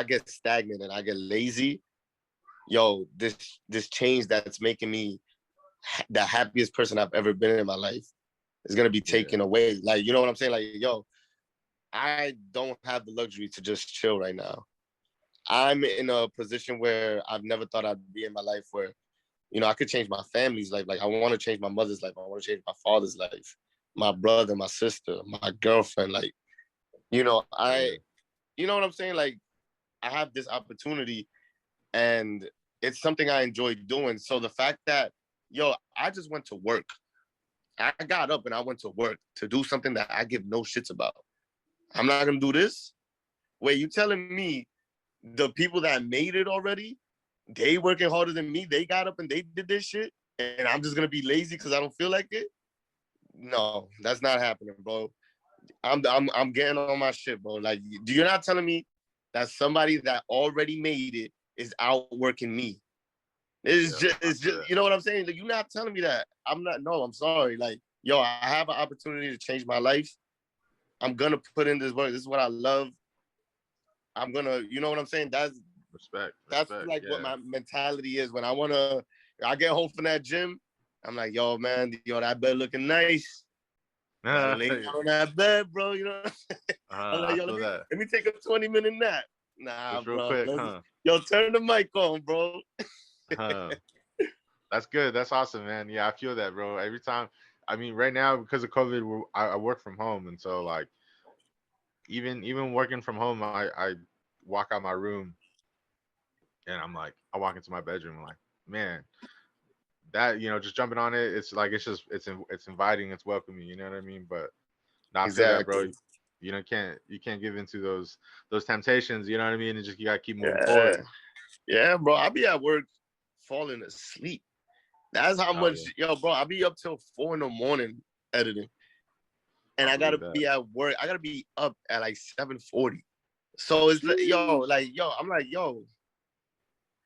get stagnant and I get lazy, this change that's making me the happiest person I've ever been in my life is gonna be Yeah. taken away. Like, you know what I'm saying? Like, yo, I don't have the luxury to just chill right now. I'm in a position where I've never thought I'd be in my life where, I could change my family's life. Like, I want to change my mother's life. I want to change my father's life, my brother, my sister, my girlfriend. Like, Yeah. you know what I'm saying? Like, I have this opportunity and it's something I enjoy doing. So the fact that, I just went to work. I got up and I went to work to do something that I give no shits about. I'm not gonna do this. Wait, you telling me the people that made it already, they working harder than me, they got up and they did this shit, and I'm just gonna be lazy because I don't feel like it? No, that's not happening, bro. I'm getting on my shit, bro. Like, you're not telling me that somebody that already made it is outworking me. Yeah. It's just, you know what I'm saying? Like, you're not telling me that. I'm not. No, I'm sorry. Like, I have an opportunity to change my life. I'm gonna put in this work. This is what I love. I'm gonna, you know what I'm saying? That's Respect. like what Yeah. my mentality is when I get home from that gym. I'm like, yo, man, that bed looking nice. I lay down on that bed, bro. You know, I'm like, I yo, feel that. let me take a 20-minute nap. Nah, Just real bro. quick, huh? Turn the mic on, bro. Huh. That's good. That's awesome, man. Yeah, I feel that, bro. Every time, I mean, right now because of COVID, I work from home, and so like even working from home, I walk out my room and I'm like, I walk into my bedroom, I'm like, man, that just jumping on it, it's like it's just it's inviting, it's welcoming, you know what I mean? But now I feel that, bro. Exactly. You know, you can't give into those temptations. You know what I mean? And just you gotta keep moving Yeah, forward. yeah, bro. I be at work falling asleep. That's how Oh much, yeah, yo, bro. I be up till 4 in the morning editing, and I I gotta believe that. be at work. I gotta be up at like 7:40. So it's like, yo, Sheesh. like, yo, I'm like, yo,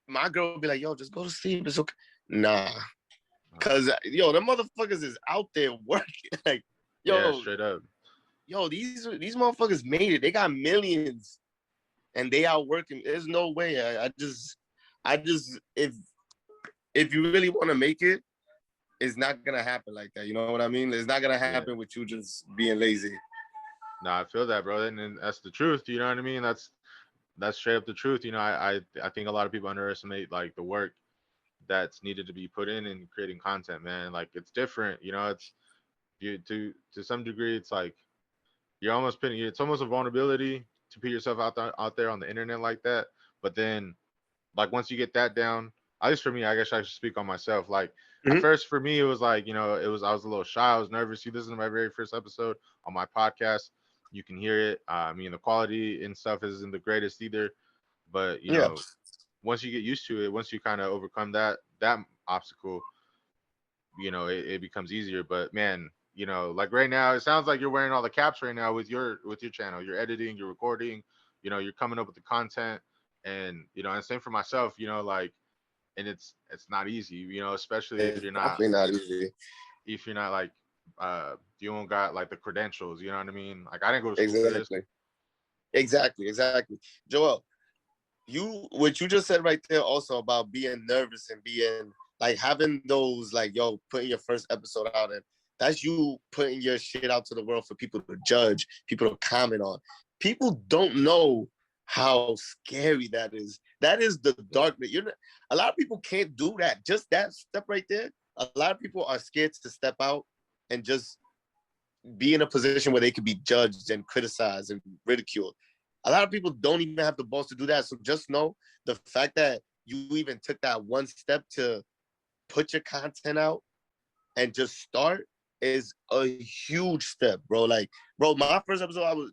my girl will be like, yo, just go to sleep. It's okay. Nah, cause yo, the motherfuckers is out there working. Like, Yeah, yo, straight up. yo, these motherfuckers made it. They got millions, and they out working. There's no way. I just, if you really want to make it, it's not gonna happen like that. You know what I mean? It's not gonna Yeah. happen with you just being lazy. Nah, I feel that, bro, and that's the truth. You know what I mean? That's straight up the truth. You know, I think a lot of people underestimate like the work that's needed to be put in creating content, man. Like it's different. You know, it's you to some degree, it's like you're almost putting it's almost a vulnerability to put yourself out there on the internet like that. But then like once you get that down, at least for me, I guess I should speak on myself. Like at Mhm. first for me, it was like, you know, I was a little shy, I was nervous. You listen to my very first episode on my podcast, you can hear it. I mean, the quality and stuff isn't the greatest either, but you Yeah, know, once you get used to it, once you kind of overcome that obstacle, you know, it becomes easier. But man, you know, like right now, it sounds like you're wearing all the caps right now with your channel. You're editing, you're recording, you know, you're coming up with the content, and you know, and same for myself. You know, like, and it's not easy. You know, especially it's definitely not easy. if you're not like you don't got like the credentials. You know what I mean? Like I didn't go to school for this. Exactly, exactly. Joel, what you just said right there also about being nervous and being like having those like yo putting your first episode out, and that's you putting your shit out to the world for people to judge, people to comment on. People don't know how scary that is. That is the Yeah. darkness. A lot of people can't do that. Just that step right there. A lot of people are scared to step out and just be in a position where they could be judged and criticized and ridiculed. A lot of people don't even have the balls to do that. So just know the fact that you even took that one step to put your content out and just start is a huge step, bro. Like, bro, my first episode, I was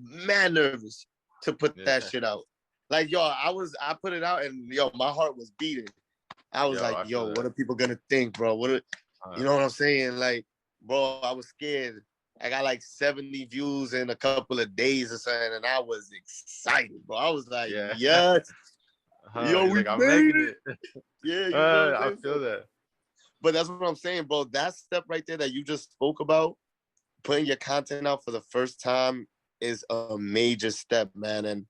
mad nervous to put Yeah. that shit out. Like, yo, I put it out and yo, my heart was beating. I was Yo, like, I yo, feel what that. are people gonna think, bro? You Uh, know what I'm saying? Like, bro, I was scared. I got like 70 views in a couple of days or something, and I was excited, bro. I was like, yeah. yes, yo, He's we like, I'm made making it. it. Yeah, you know what I'm I saying? feel So, that. but that's what I'm saying, bro. That step right there that you just spoke about, putting your content out for the first time is a major step, man. And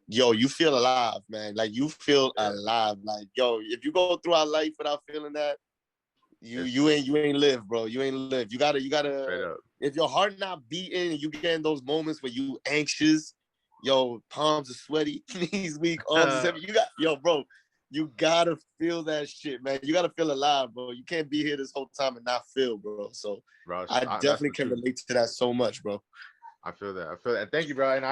yo, you feel alive, man. Like you feel Yeah. alive. Like, yo, if you go through our life without feeling that, It's you ain't live, bro. You ain't live. straight You gotta. up. If your heart not beating, you get in those moments where you anxious, yo, palms are sweaty, knees weak, arms are heavy. Bro. You gotta feel that shit, man. You gotta feel alive, bro. You can't be here this whole time and not feel, bro. So Bro, I that's definitely the can truth. relate to that so much, bro. I feel that. I feel that. And thank you, bro. And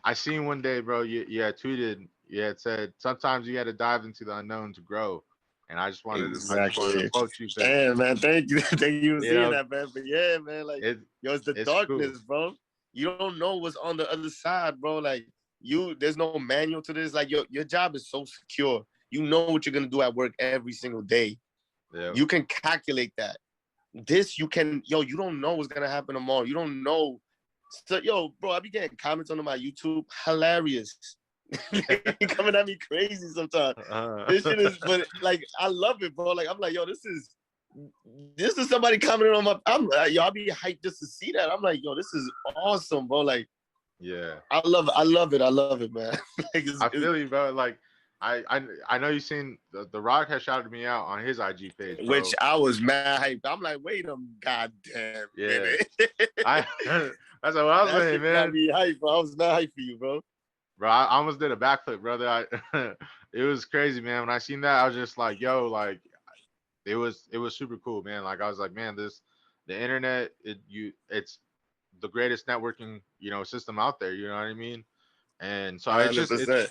I seen one day, bro. You had tweeted. You had said sometimes you got to dive into the unknown to grow. And I just wanted to Exactly. quote you because Damn, man. Thank you. Thank you for you seeing know that, man. But yeah, man, like, it yo, it's the it's cool. darkness, bro. You don't know what's on the other side, bro. Like, there's no manual to this. Like, your job is so secure. You know what you're gonna do at work every single day. Yeah. You can calculate that. You don't know what's gonna happen tomorrow. You don't know. So, yo, bro, I be getting comments on my YouTube, hilarious. Coming at me crazy sometimes. This shit is, but like, I love it, bro. Like, I'm like, yo, this is somebody commenting on my. I'll be hyped just to see that. I'm like, yo, this is awesome, bro. Like, Yeah. I love it, man. Like, I feel you, bro. Like I know you seen the Rock has shouted me out on his IG page, which bro. I was mad hyped. I'm like, wait a goddamn Yeah. minute. I that's what I was That saying, shit got man. me hyped, bro. I was mad hyped for you, bro. Bro, I almost did a backflip, brother. It was crazy, man. When I seen that, I was just like, yo, like it was super cool, man. Like I was like, man, the internet, it's the greatest networking, you know, system out there. You know what I mean? And so it's just 100%.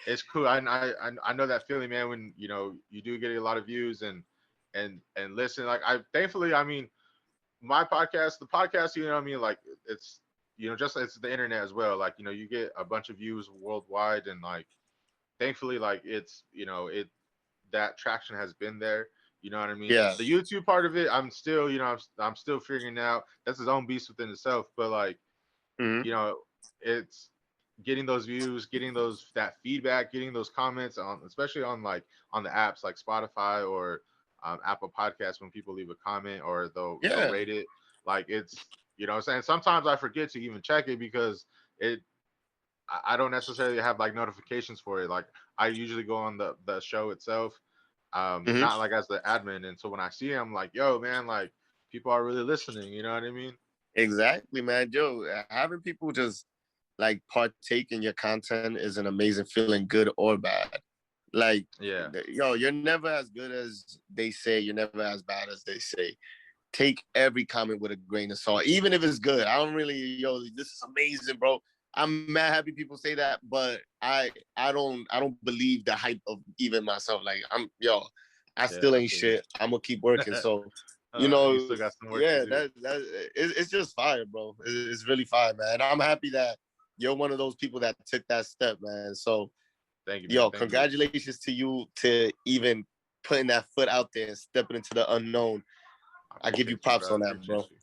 it's cool. I know that feeling, man. When you know you do get a lot of views and listen. Like I thankfully, I mean, my podcast, the podcast, you know what I mean? Like it's just it's the internet as well. Like, you get a bunch of views worldwide, and like, thankfully, like it's, that traction has been there. You know what I mean? Yeah. The YouTube part of it, I'm still, I'm still figuring out. That's his own beast within itself. But like, Hmm. you know, it's getting those views, getting that feedback, getting those comments on, especially on like on the apps like Spotify or Apple Podcasts, when people leave a comment or they'll Yeah. rate it. Like, it's, what I'm saying, sometimes I forget to even check it because it I don't necessarily have like notifications for it. Like, I usually go on the show itself, Hmm. not like as the admin. And so when I see it, I'm like, yo, man, like people are really listening. You know what I mean? Exactly, man. Yo, having people just like partake in your content is an amazing feeling, good or bad. Like, Yeah. yo, you're never as good as they say. You're never as bad as they say. Take every comment with a grain of salt, even if it's good. I don't really, yo, this is amazing, bro. I'm mad happy people say that, but I don't believe the hype of even myself. Like, I Yeah, still I ain't feel you. shit. I'm gonna keep working. So, you know, You still got some work to yeah, do. it's just fire, bro. It's really fire, man. I'm happy that you're one of those people that took that step, man. So, Thank you, man. yo, Thank you. congratulations to you to even putting that foot out there and stepping into the unknown. I I give you appreciate you, props bro. I on that, appreciate bro. you.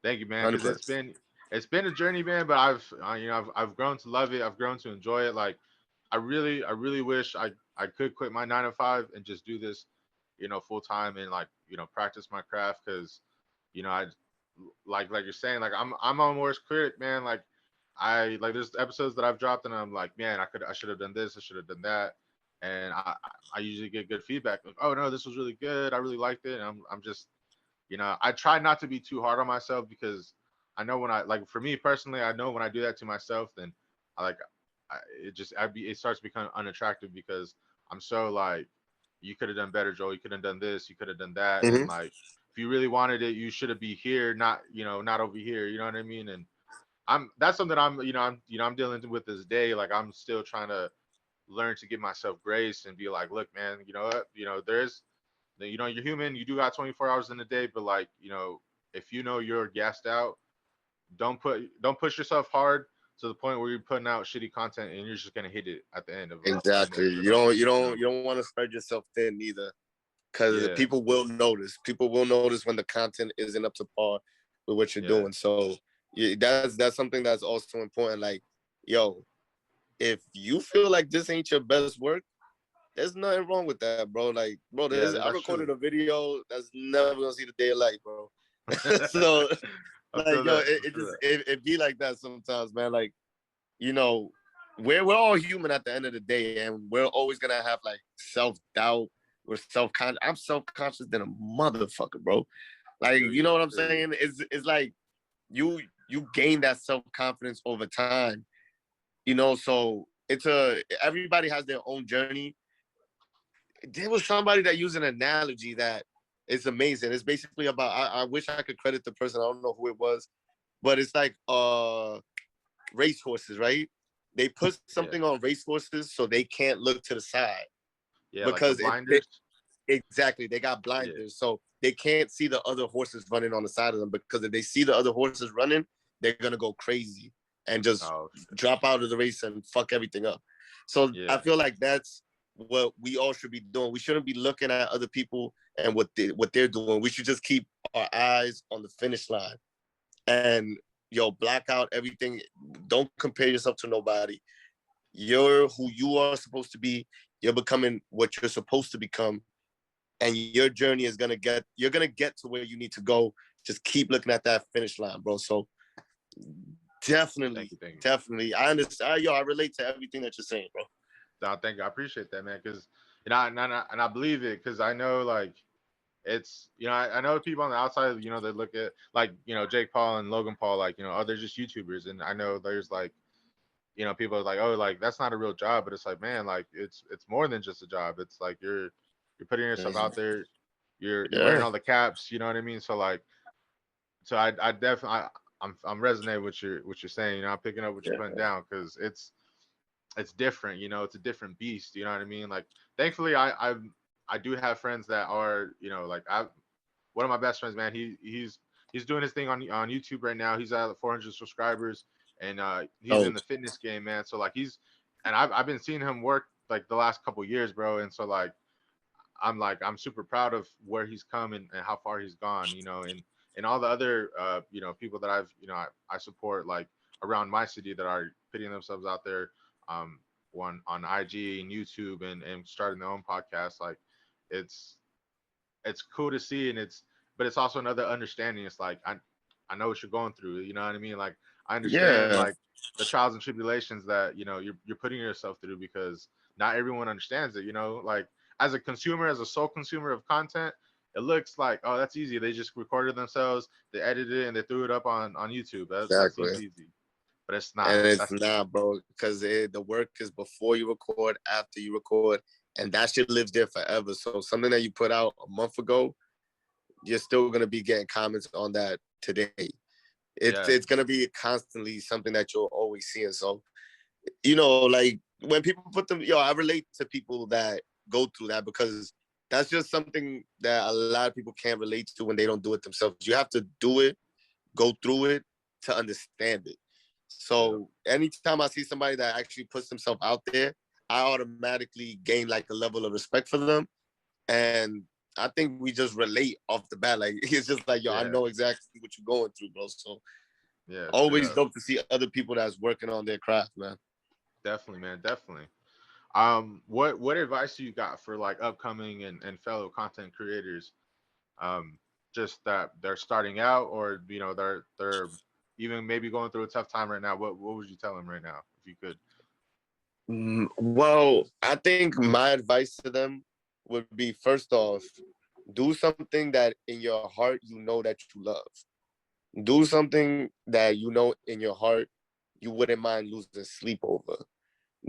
Thank you, man. Because 100%. it's been a journey, man. But I've grown to love it. I've grown to enjoy it. Like, I really wish I could quit my 9 to 5 and just do this, full time, and like, practice my craft. Because, I like you're saying, like, I'm my worst critic, man. Like, there's episodes that I've dropped and I'm like, man, I should have done this, I should have done that. And I usually get good feedback, like, oh no, this was really good, I really liked it. And I'm just, I try not to be too hard on myself, because I know when I, like, for me personally, I know when I do that to myself, then I like, it starts to become unattractive, because I'm so like, you could have done better, Joel. You could have done this. You could have done that. And Hmm. like, if you really wanted it, you should have be here, not, not over here. You know what I mean? And that's something I'm dealing with this day. Like, I'm still trying to learn to give myself grace and be like, look, man, you know what? You're human. You do got 24 hours in a day, but like, if you're gassed out, don't push yourself hard to the point where you're putting out shitty content and you're just gonna hit it at the end of Exactly. the You night. don't you You don't know? you don't want to spread yourself thin either, because Yeah, people will notice. People will notice when the content isn't up to par with what you're yeah, doing. So, yeah, that's something that's also important. Like, yo, if you feel like this ain't your best work, there's nothing wrong with that, bro. Like, bro, yeah. I That's recorded true. a video that's never gonna see the day of light, bro. So, I like, feel yo, that. it I feel just that. it be like that sometimes, man. Like, you know, we're all human at the end of the day, and we're always gonna have like self doubt. We're self conscious. I'm self conscious than a motherfucker, bro. I Like, feel you you. know I what I'm feel you. saying? It's like you gain that self confidence over time. So everybody has their own journey. There was somebody that used an analogy that is amazing. It's basically about I wish I could credit the person. I don't know who it was, but it's like racehorses, right? They put Yeah, something on racehorses so they can't look to the side yeah. Like the because blinders. exactly they got Yeah. blinders, so they can't see the other horses running on the side of them. Because if they see the other horses running, they're gonna go crazy and just Oh, drop out of the race and fuck everything up. So I yeah. feel like that's what we all should be doing. We shouldn't be looking at other people and what they're doing. We should just keep our eyes on the finish line and black out everything. Don't compare yourself to nobody. You're who you are supposed to be. You're becoming what you're supposed to become, and your journey is you're gonna get to where you need to go. Just keep looking at that finish line, bro. So Thank you. definitely, Thank you. definitely, I understand. I relate to everything that you're saying, bro. No, thank you. I appreciate that, man. Because, and I believe it, because I know, like, it's, I know people on the outside, they look at, like, Jake Paul and Logan Paul, like, oh, they're just YouTubers. And I know there's like, people are like, oh, like, that's not a real job. But it's like, man, like, it's more than just a job. It's like you're putting yourself out Mhm. there. You're wearing Yeah, all the caps. You know what I mean? So like, I definitely, I'm resonating with what you're saying. I'm picking up what you're putting yeah, down, because it's different. It's a different beast. You know what I mean? Like, thankfully, I do have friends that are, like, I one of my best friends, man. He's he's doing his thing on YouTube right now. He's at 400 subscribers, and he's in Oh, the fitness game, man. So like and I've been seeing him work like the last couple years, bro. And so I'm super proud of where he's come and how far he's gone, and all the other people that I support like around my city that are putting themselves out there, um on IG and YouTube and starting their own podcast. Like it's it's cool to see, and but it's also another understanding. It's like I know what you're going through, you know what I mean? Like I understand yeah, like the trials and tribulations that you're putting yourself through, because not everyone understands it, like as a consumer, as a sole consumer of content, it looks like, oh, that's easy. They just recorded themselves, they edited it, and they threw it up on YouTube. That exactly. seems easy, but it's not. And it's That's not, bro, because the work is before you record, after you record, and that shit lives there forever. So something that you put out a month ago, you're still gonna be getting comments on that today. It's yeah, it's gonna be constantly something that you're always seeing. So, like when people put them, I relate to people that go through that, because that's just something that a lot of people can't relate to when they don't do it themselves. You have to do it, go through it to understand it. yeah, So anytime I see somebody that actually puts themselves out there, I automatically gain like a level of respect for them. And I think we just relate off the bat. Like it's just like, yo, I yeah, know exactly what you're going through, bro. So yeah, straight always up. dope to see other people that's working on their craft, man. Definitely, man, definitely. What advice do you got for like upcoming and fellow content creators? Um, just that they're starting out, or they're even maybe going through a tough time right now. What would you tell them right now if you could? Well, I think my advice to them would be, first off, do something that in your heart you know that you love. Do something that you know in your heart you wouldn't mind losing sleep over.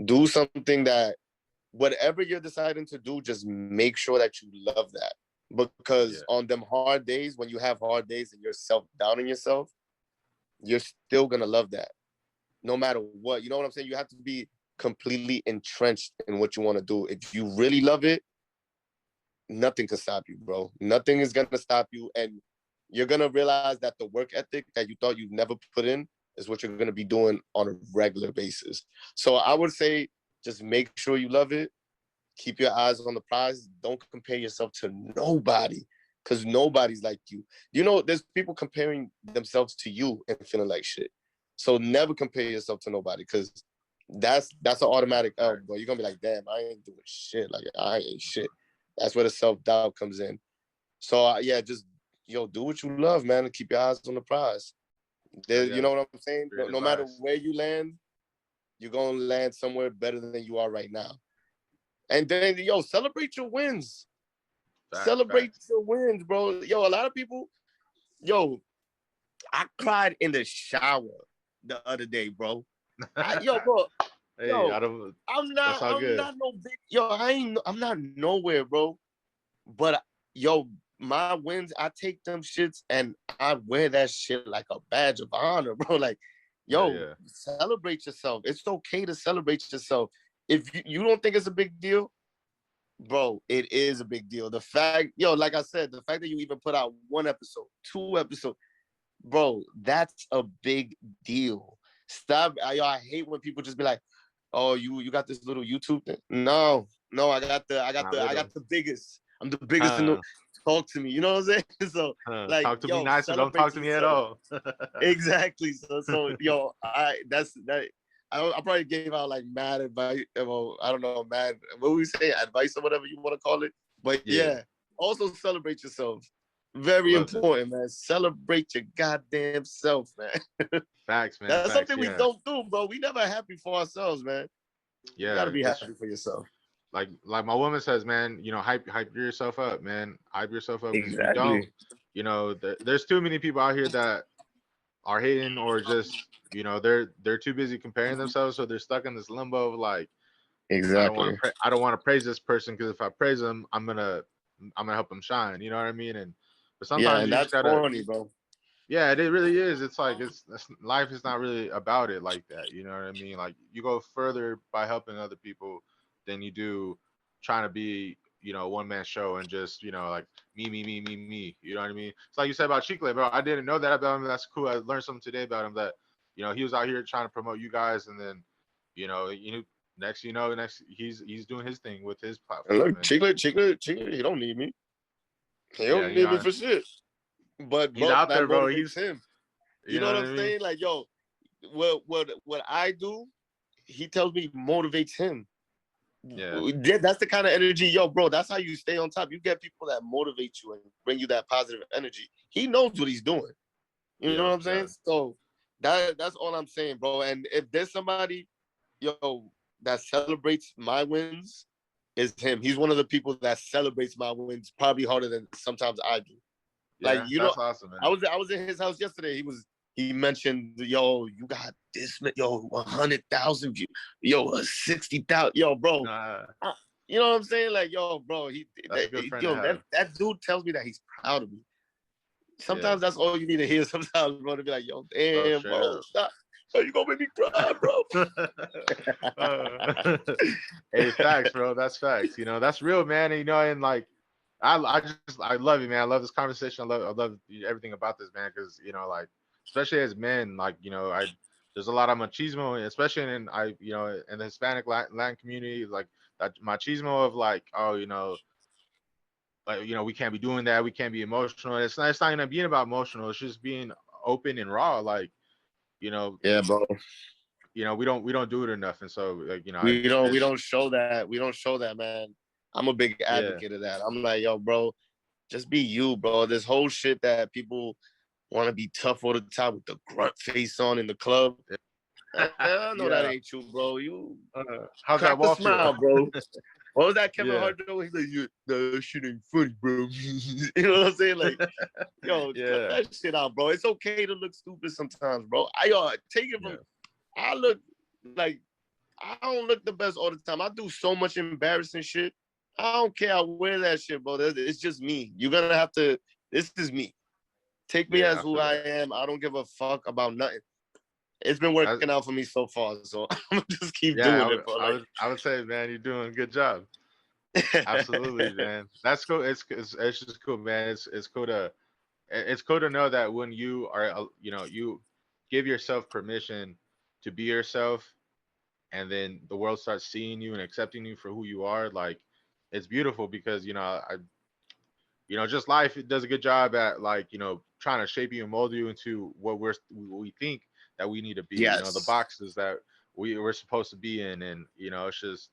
Do something that, whatever you're deciding to do, just make sure that you love that. Because Yeah, on them hard days, when you have hard days and you're self-doubting yourself, you're still gonna love that no matter what. You know what I'm saying? You have to be completely entrenched in what you want to do. If you really love it, nothing can stop you, bro. Nothing is gonna stop you, and you're gonna realize that the work ethic that you thought you'd never put in is what you're gonna be doing on a regular basis. So I would say just make sure you love it. Keep your eyes on the prize. Don't compare yourself to nobody, because nobody's like you. There's people comparing themselves to you and feeling like shit. So never compare yourself to nobody, because that's an automatic L, bro. You're gonna be like, damn, I ain't doing shit. Like I ain't shit. That's where the self-doubt comes in. So yeah, just do what you love, man, and keep your eyes on the prize. oh You yeah, know what I'm saying? great No matter advice. where you land, you're gonna land somewhere better than you are right now. And then, celebrate your wins. Facts, Celebrate facts. your wins, bro. Yo, a lot of people, yo, I cried in the shower the other day, bro. Bro, Hey, yo, I don't. I'm That's not, all I'm good. not no big, I'm not nowhere, bro. But yo, my wins, I take them shits and I wear that shit like a badge of honor, bro. Like, Yeah, yo, yeah. celebrate yourself. It's okay to celebrate yourself. If you don't think it's a big deal, bro, it is a big deal. The fact, like I said, the fact that you even put out one episode, two episodes, bro, that's a big deal. Stop. I hate when people just be like, "Oh, you got this little YouTube thing." No, no, Not I got little. the biggest. I'm the biggest in the. Huh, Talk to me. You know what I'm saying? So, huh. like, Talk to me yo, nice or don't talk celebrate to me at yourself. all. Exactly. So, yo, I probably gave out like mad advice. Well, I don't know, mad. What we say, advice or whatever you want to call it. But Yeah, yeah, also celebrate yourself. Very love it. important, man. Celebrate your goddamn self, man. Facts, man. That's Facts. something we Yeah, don't do, bro. We never happy for ourselves, man. You gotta yeah. be It's happy for yourself. like my woman says, man. Hype yourself up, man. Hype yourself up, because if you don't, Exactly. there's too many people out here that are hating, or just they're too busy comparing themselves, so they're stuck in this limbo of like, Exactly. I don't want to praise this person, because if I praise them, I'm gonna help them shine. You know what I mean? And but Yeah, sometimes and you just that's gotta. corny, bro. Yeah, it really is. It's like life is not really about it like that. You know what I mean? Like you go further by helping other people than you do trying to be, one man show and just like me. You know what I mean? It's like you said about Chicle, bro. I didn't know that about him. That's cool. I learned something today about him that he was out here trying to promote you guys, and then next he's doing his thing with his And platform, look, and Chiclet, he don't need me. He yeah, don't need me for shit. But he's out that there, bro. motivates him. You You know know what what I'm I mean? saying? Like, yo, what I do, he tells me motivates him. Yeah, Yeah, that's the kind of energy, yo, bro. That's how you stay on top. You get people that motivate you and bring you that positive energy. He knows what he's doing. You know yeah, what I'm yeah, saying? So that's all I'm saying, bro. And if there's somebody, yo, that celebrates my wins, is him. He's one of the people that celebrates my wins probably harder than sometimes I do. Like, yeah. That's awesome, man. I was in his house yesterday. He mentioned, yo, you got this, yo, 100,000 views, yo, 60,000, yo, bro. Nah, You know what I'm saying? Like, yo, bro, that's a good friend to yo, have. that dude tells me that he's proud of me. Yeah, Sometimes that's all you need to hear. Sometimes, bro, to be like, yo, bro, damn, straight bro, up. stop. Yo, you gonna make me cry, bro. Uh, hey, facts, bro. That's facts. That's real, man. And, and like, I love it, man. I love this conversation. I love everything about this, man. Because like, especially as men, like, there's a lot of machismo, especially in the Hispanic Latin community, like that machismo of like, oh, like we can't be doing that. We can't be emotional. It's not even being about emotional. It's just being open and raw. Like, you know, Yeah, bro. we don't do it enough, and so like We it's don't show that. We don't show that, man. I'm a big yeah. advocate of that. I'm like, yo, bro, just be you, bro. This whole shit that people want to be tough all the time with the grunt face on in the club. I know that Yeah. ain't you, bro. You How's that crack a wall feel? smile, bro. What was that Kevin Yeah. Hart doing? He's like, that shit ain't funny, bro. You know what I'm saying? Like, yo, cut Yeah. that shit out, bro. It's okay to look stupid sometimes, bro. I take it Yeah. from. I look like I don't look the best all the time. I do so much embarrassing shit. I don't care. I wear that shit, bro. It's just me. You're gonna have to. This is me. Take me Yeah. as I who feel I that. am. I don't give a fuck about nothing. It's been I, working out for me so far, so I'm gonna just keep yeah. doing it, bro. I would say, man, you're doing a good job. Absolutely, man. That's cool. It's just cool, man. It's cool to know that when you are you give yourself permission to be yourself, and then the world starts seeing you and accepting you for who you are. Like, it's beautiful because just life, it does a good job at like trying to shape you and mold you into what we think that we need to be. The Yes, boxes that we're supposed to be in, and it's just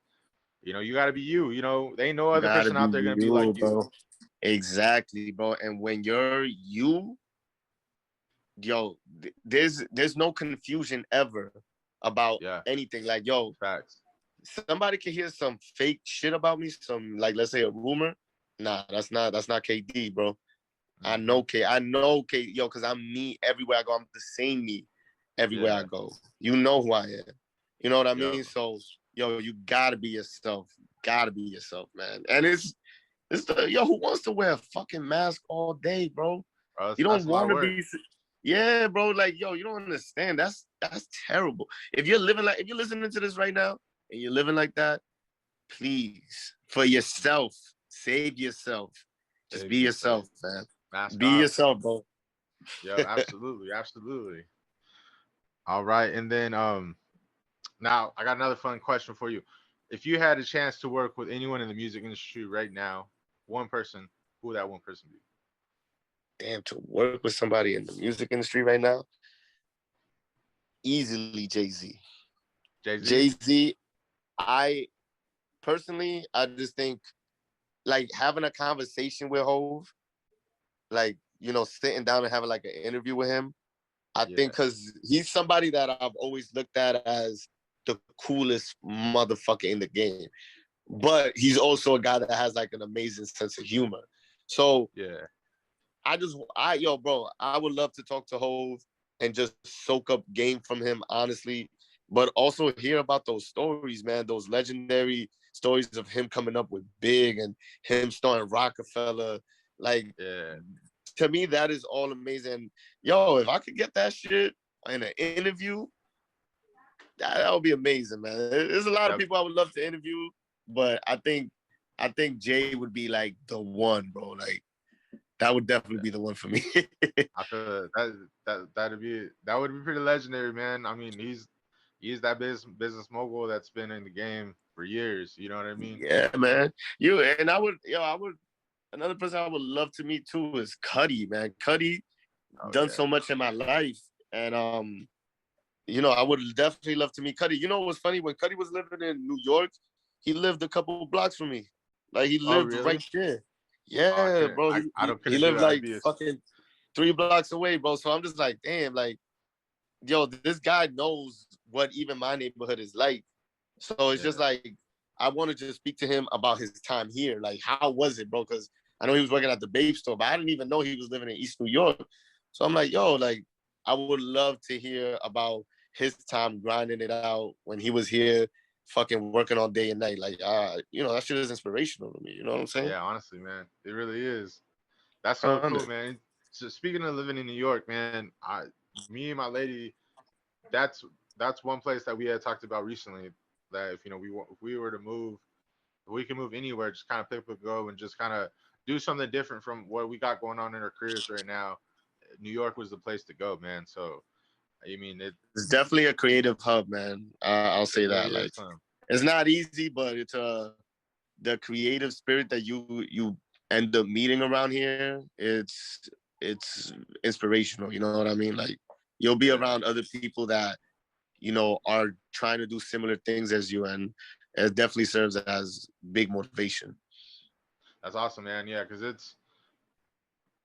you got to be you. There ain't no other gotta person be out there gonna be like you, you. bro. Exactly, bro. And when you're you, yo, there's no confusion ever about Yeah, anything. Like, yo, facts. somebody can hear some fake shit about me, some like let's say a rumor. Nah, that's not KD, bro. Hmm. I know K, yo, because I'm me everywhere I go. I'm the same me everywhere I Yeah. go. You know who I am. You know what I Yep. mean? So, yo, you gotta be yourself. Gotta be yourself, man. And it's the yo, who wants to wear a fucking mask all day, bro? Bro, You that's don't a lot want of to work. be. Yeah, bro. Like, yo, you don't understand. That's terrible. If you're listening to this right now and you're living like that, please, for yourself, save yourself. Just Save be yourself. yourself, man. Mask Be off. yourself, bro. Yep. Absolutely. Absolutely. All right. And then now I got another fun question for you. If you had a chance to work with anyone in the music industry right now, one person, who would that one person be? Damn, to work with somebody in the music industry right now, easily Jay Z. Jay Z? Jay Z. I personally, I just think like having a conversation with Hove, like sitting down and having like an interview with him. I think Yeah. because he's somebody that I've always looked at as the coolest motherfucker in the game. But he's also a guy that has like an amazing sense of humor. So Yeah. yo, bro, I would love to talk to Hove and just soak up game from him, honestly. But also hear about those stories, man, those legendary stories of him coming up with Big and him starting Rockefeller. Like, Yeah. to me, that is all amazing. Yo, if I could get that shit in an interview, that would be amazing, man. There's a lot of Yep. people I would love to interview, but I think I think Jay would be like the one, bro. Like that would definitely be the one for me. I feel that would be pretty legendary, man. I mean, he's that business mogul that's been in the game for years. You know what I mean? Yeah, man. You and I would. Another person I would love to meet too is Cuddy, man. Cuddy Oh done yeah. so much in my life, and I would definitely love to meet Cuddy. You know what's funny? When Cuddy was living in New York, he lived a couple of blocks from me. Like he Oh lived really? right there. Oh, I Yeah, couldn't. bro. I don't He couldn't do lived it. I'd like be a fucking 3 blocks away, bro. So I'm just like, damn, like, yo, this guy knows what even my neighborhood is like. So it's just yeah. like I wanted to speak to him about his time here. Like, how was it, bro? Because I know he was working at the Babe store, but I didn't even know he was living in East New York. So I'm like, yo, like, I would love to hear about his time grinding it out when he was here, fucking working all day and night. Like, that shit is inspirational to me. You know what I'm saying? Yeah, honestly, man, it really is. That's so cool, 100. man. So speaking of living in New York, man, me and my lady, that's that's one place that we had talked about recently. That if if we were to move, we can move anywhere, just kind of pick up, go, and just kind of do something different from what we got going on in our careers right now. New York was the place to go, man. So I mean, It's definitely a creative hub, man. I'll it say really that. is, Like, huh? it's not easy, but it's the creative spirit that you end up meeting around here. It's inspirational. You know what I mean? Like, you'll be Yeah, around other people that are trying to do similar things as you, and it definitely serves as big motivation. that's awesome, man. Yeah, because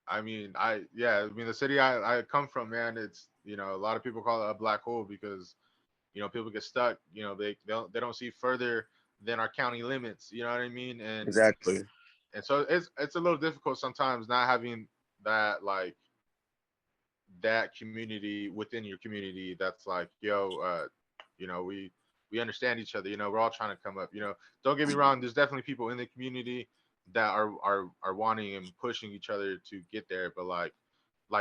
I mean, the city I come from, man, it's a lot of people call it a black hole because people get stuck. They don't see further than our county limits. You know what I mean? Exactly. And so it's a little difficult sometimes not having that that community within your community that's like, yo, we understand each other. We're all trying to come up. Don't get me wrong. There's definitely people in the community that are wanting and pushing each other to get there. But like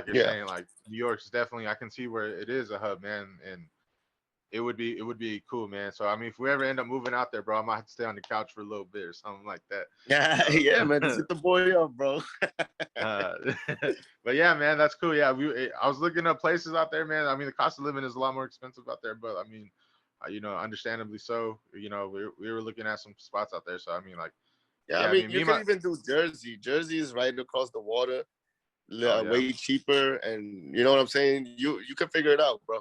you're Yeah. saying, like New York's definitely, I can see where it is a hub, man, and it would be cool, man. So I mean, if we ever end up moving out there, bro, I might have to stay on the couch for a little bit or something like that. You Yeah, know. yeah, man. Just hit the boy up, bro. uh, but yeah, man, that's cool. Yeah, I was looking up places out there, man. I mean, the cost of living is a lot more expensive out there, but I mean, understandably so. We were looking at some spots out there, so I mean, like, Yeah, I yeah, I mean, mean, you could even do Jersey. Jersey is right across the water, oh yeah, way cheaper, and you know what I'm saying. You can figure it out, bro.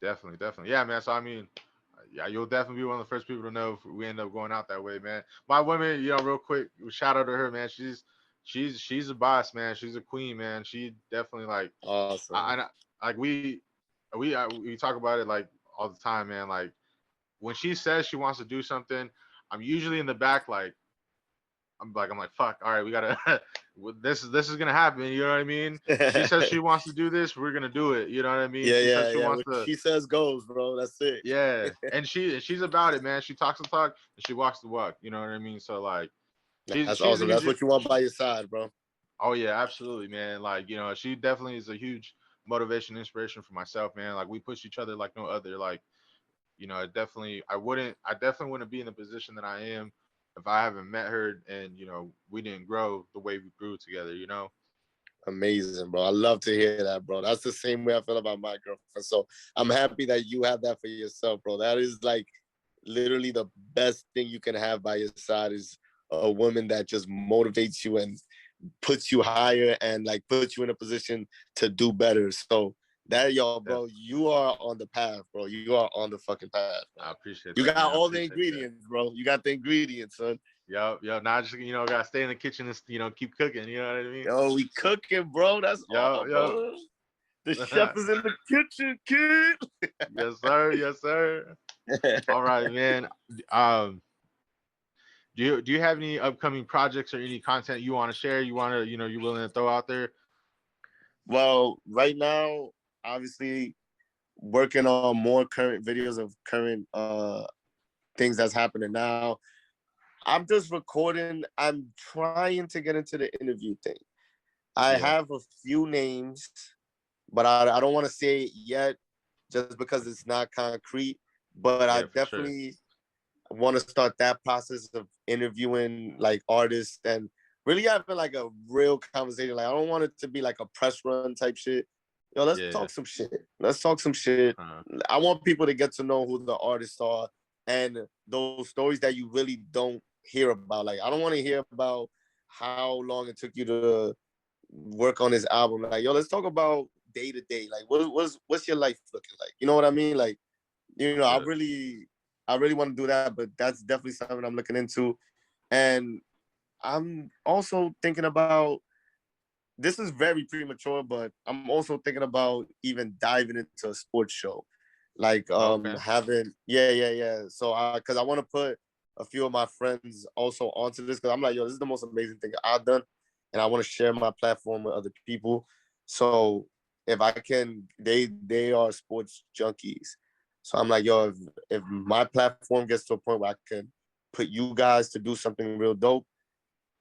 definitely, yeah, man. So I mean, yeah, you'll definitely be one of the first people to know if we end up going out that way, man. My woman, real quick, shout out to her, man. She's a boss, man. She's a queen, man. She definitely like Awesome. like we talk about it like all the time, man. Like when she says she wants to do something, I'm usually in the back, like I'm like, fuck, all right, we gotta this is gonna happen. You know what I mean? She says she wants to do this, we're gonna do it. You know what I mean? Yeah, She says yeah, she yeah. wants What to, she says goes, bro. That's it. yeah, and she's about it, man. She talks the talk and she walks the walk. You know what I mean? So like, That's she's a awesome. That's huge. what you want by your side, bro. Oh yeah, absolutely, man. Like, she definitely is a huge motivation, inspiration for myself, man. Like we push each other like no other. Like, I definitely wouldn't be in the position that I am if I haven't met her and we didn't grow the way we grew together. Amazing, bro. I love to hear that, bro. That's the same way I feel about my girlfriend. So I'm happy that you have that for yourself, bro. That is like literally the best thing you can have by your side is a woman that just motivates you and puts you higher and like puts you in a position to do better. So that, yo, Yeah, bro, you are on the path, bro. You are on the fucking path, man. I appreciate You that, man. got I all the appreciate that. ingredients, bro. You got the ingredients, son. Yo, now I just gotta stay in the kitchen and keep cooking. You know what I mean? Yo, we cooking, bro. That's all, Yo. bro. The chef is in the kitchen, kid. Yes, sir. Yes, sir. All right, man. Um, do you have any upcoming projects or any content you want to share? You want to, you're willing to throw out there? Well, right now, obviously, working on more current videos of current things that's happening now. I'm just recording. I'm trying to get into the interview thing. I Yeah. have a few names, but I don't want to say it yet just because it's not concrete. But I Yeah, for sure. definitely want to start that process of interviewing like artists and really having like a real conversation. Like I don't want it to be like a press run type shit. Yo, let's Yeah. talk some shit. Let's talk some shit. I want people to get to know who the artists are and those stories that you really don't hear about. Like I don't want to hear about how long it took you to work on this album. Like, yo, let's talk about day to day. Like, what's your life looking like? You know what I mean? Like, you know, I really want to do that, but that's definitely something I'm looking into. And I'm also thinking about, this is very premature, but I'm also thinking about even diving into a sports show. Like Okay. having yeah. So cause I want to put a few of my friends also onto this, because I'm like, yo, this is the most amazing thing I've done. And I want to share my platform with other people. So if I can, they are sports junkies. So I'm like, yo, if my platform gets to a point where I can put you guys to do something real dope,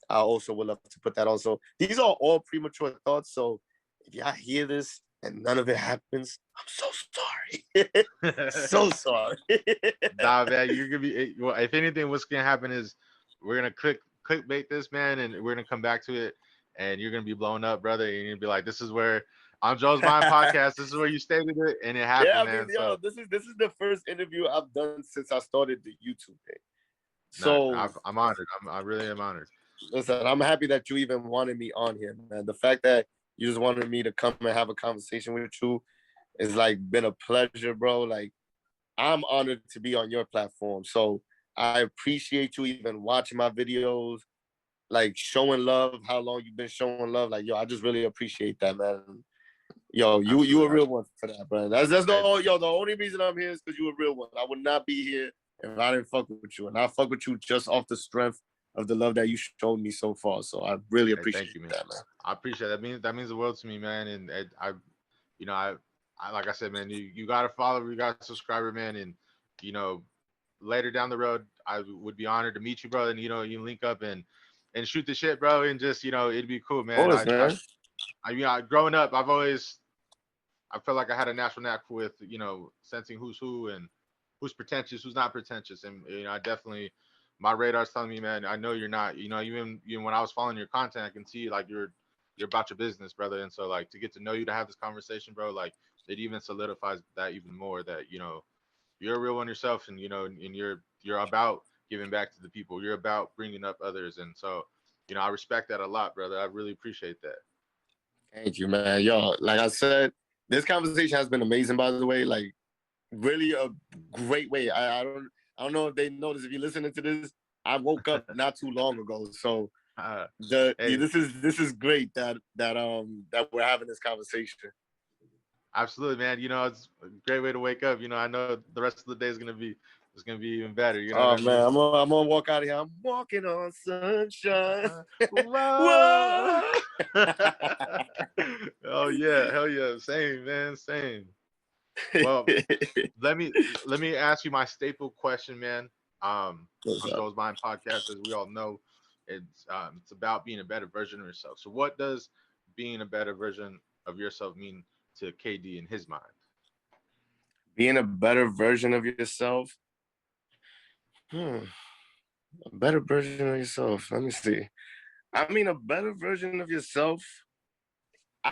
I also would love to put that on. So these are all premature thoughts. So if y'all hear this and none of it happens, I'm so sorry. So sorry. Nah, man, you're gonna be. Well, if anything, what's gonna happen is we're gonna clickbait this, man, and we're gonna come back to it, and you're gonna be blown up, brother. And you're gonna be like, "This is where on Joe's Mind podcast. This is where you stated it, and it happened, Yeah, I mean, man." yo, So, this is the first interview I've done since I started the YouTube thing. nah, So I'm honored. I really am honored. listen, I'm happy that you even wanted me on here, man. The fact that you just wanted me to come and have a conversation with you is like been a pleasure, bro. Like I'm honored to be on your platform. So I appreciate you even watching my videos, like showing love, how long you've been showing love. Like, yo, I just really appreciate that, man. Yo, you a Absolutely. real one for that, bro. That's the only reason I'm here is because you a real one. I would not be here if I didn't fuck with you. And I fuck with you just off the strength of the love that you showed me so far. So I really Hey, thank appreciate you, man. that, man. I appreciate that. Means the world to me, man. And I, you know, I like I said, man, you got to follow, you got to subscriber, man, and you know, later down the road, I would be honored to meet you, bro. And you know, you link up and shoot the shit, bro, and just it'd be cool, Of man. course, man. Growing up, I felt like I had a natural knack with sensing who's who and who's pretentious, who's not pretentious, and I definitely my radar's telling me, man, I know you're not. Even when I was following your content, I can see like you're about your business, brother. And so like to get to know you, to have this conversation, bro, like it even solidifies that even more that you're a real one yourself, and and you're about giving back to the people. You're about bringing up others, and so I respect that a lot, brother. I really appreciate that. Thank you, man. Yo, like I said, this conversation has been amazing, by the way. Like, really a great way. I don't know if they noticed, if you're listening to this, I woke up not too long ago. So Hey, this is great that we're having this conversation. absolutely, man. It's a great way to wake up. I know the rest of the day is gonna be even better. You know what Oh I mean? man, I'm gonna walk out of here. I'm walking on sunshine. Whoa! Whoa! Oh yeah, hell yeah, same man, same. Well, let me ask you my staple question, man. What's On up? Joe's Mind podcast, as we all know, it's about being a better version of yourself. So, what does being a better version of yourself mean to KD in his mind? Being a better version of yourself. A better version of yourself. Let me see. I mean, a better version of yourself.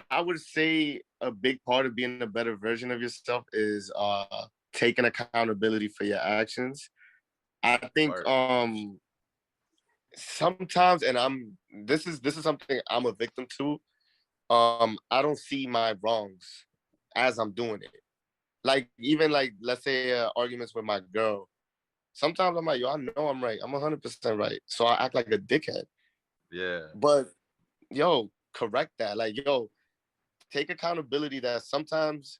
I would say a big part of being a better version of yourself is taking accountability for your actions. I think Or sometimes, and this is something I'm a victim to. I don't see my wrongs as I'm doing it. Like even like let's say arguments with my girl. Sometimes I'm like, yo, I know I'm right. I'm 100% right. So I act like a dickhead. yeah, But yo, correct that. Like yo, take accountability that sometimes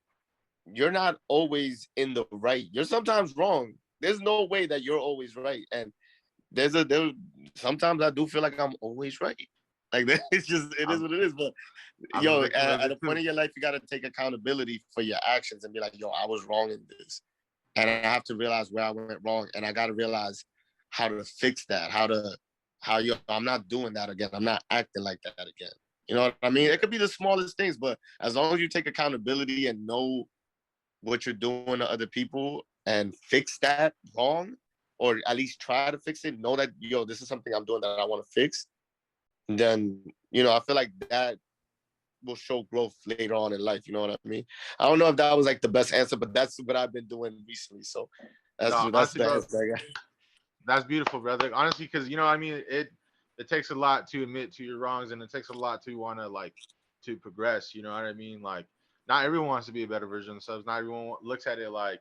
you're not always in the right. You're sometimes wrong. There's no way that you're always right. And there sometimes I do feel like I'm always right. Like it's just it is I'm what it is. But I'm a yo, victim of at it a point too. in your life, you gotta take accountability for your actions and be like, yo, I was wrong in this. And I have to realize where I went wrong. And I gotta realize how to fix that, I'm not doing that again. I'm not acting like that again. You know what I mean? Yeah, It could be the smallest things, but as long as you take accountability and know what you're doing to other people and fix that wrong, or at least try to fix it, know that, yo, this is something I'm doing that I want to fix, then, I feel like that will show growth later on in life. You know what I mean? I don't know if that was like the best answer, but that's what I've been doing recently. So No, that's honestly, the bro, answer I got. that's beautiful, brother. Honestly, because I mean, it takes a lot to admit to your wrongs, and it takes a lot to want to like to progress. You know what I mean? Like, not everyone wants to be a better version of themselves. Not everyone looks at it like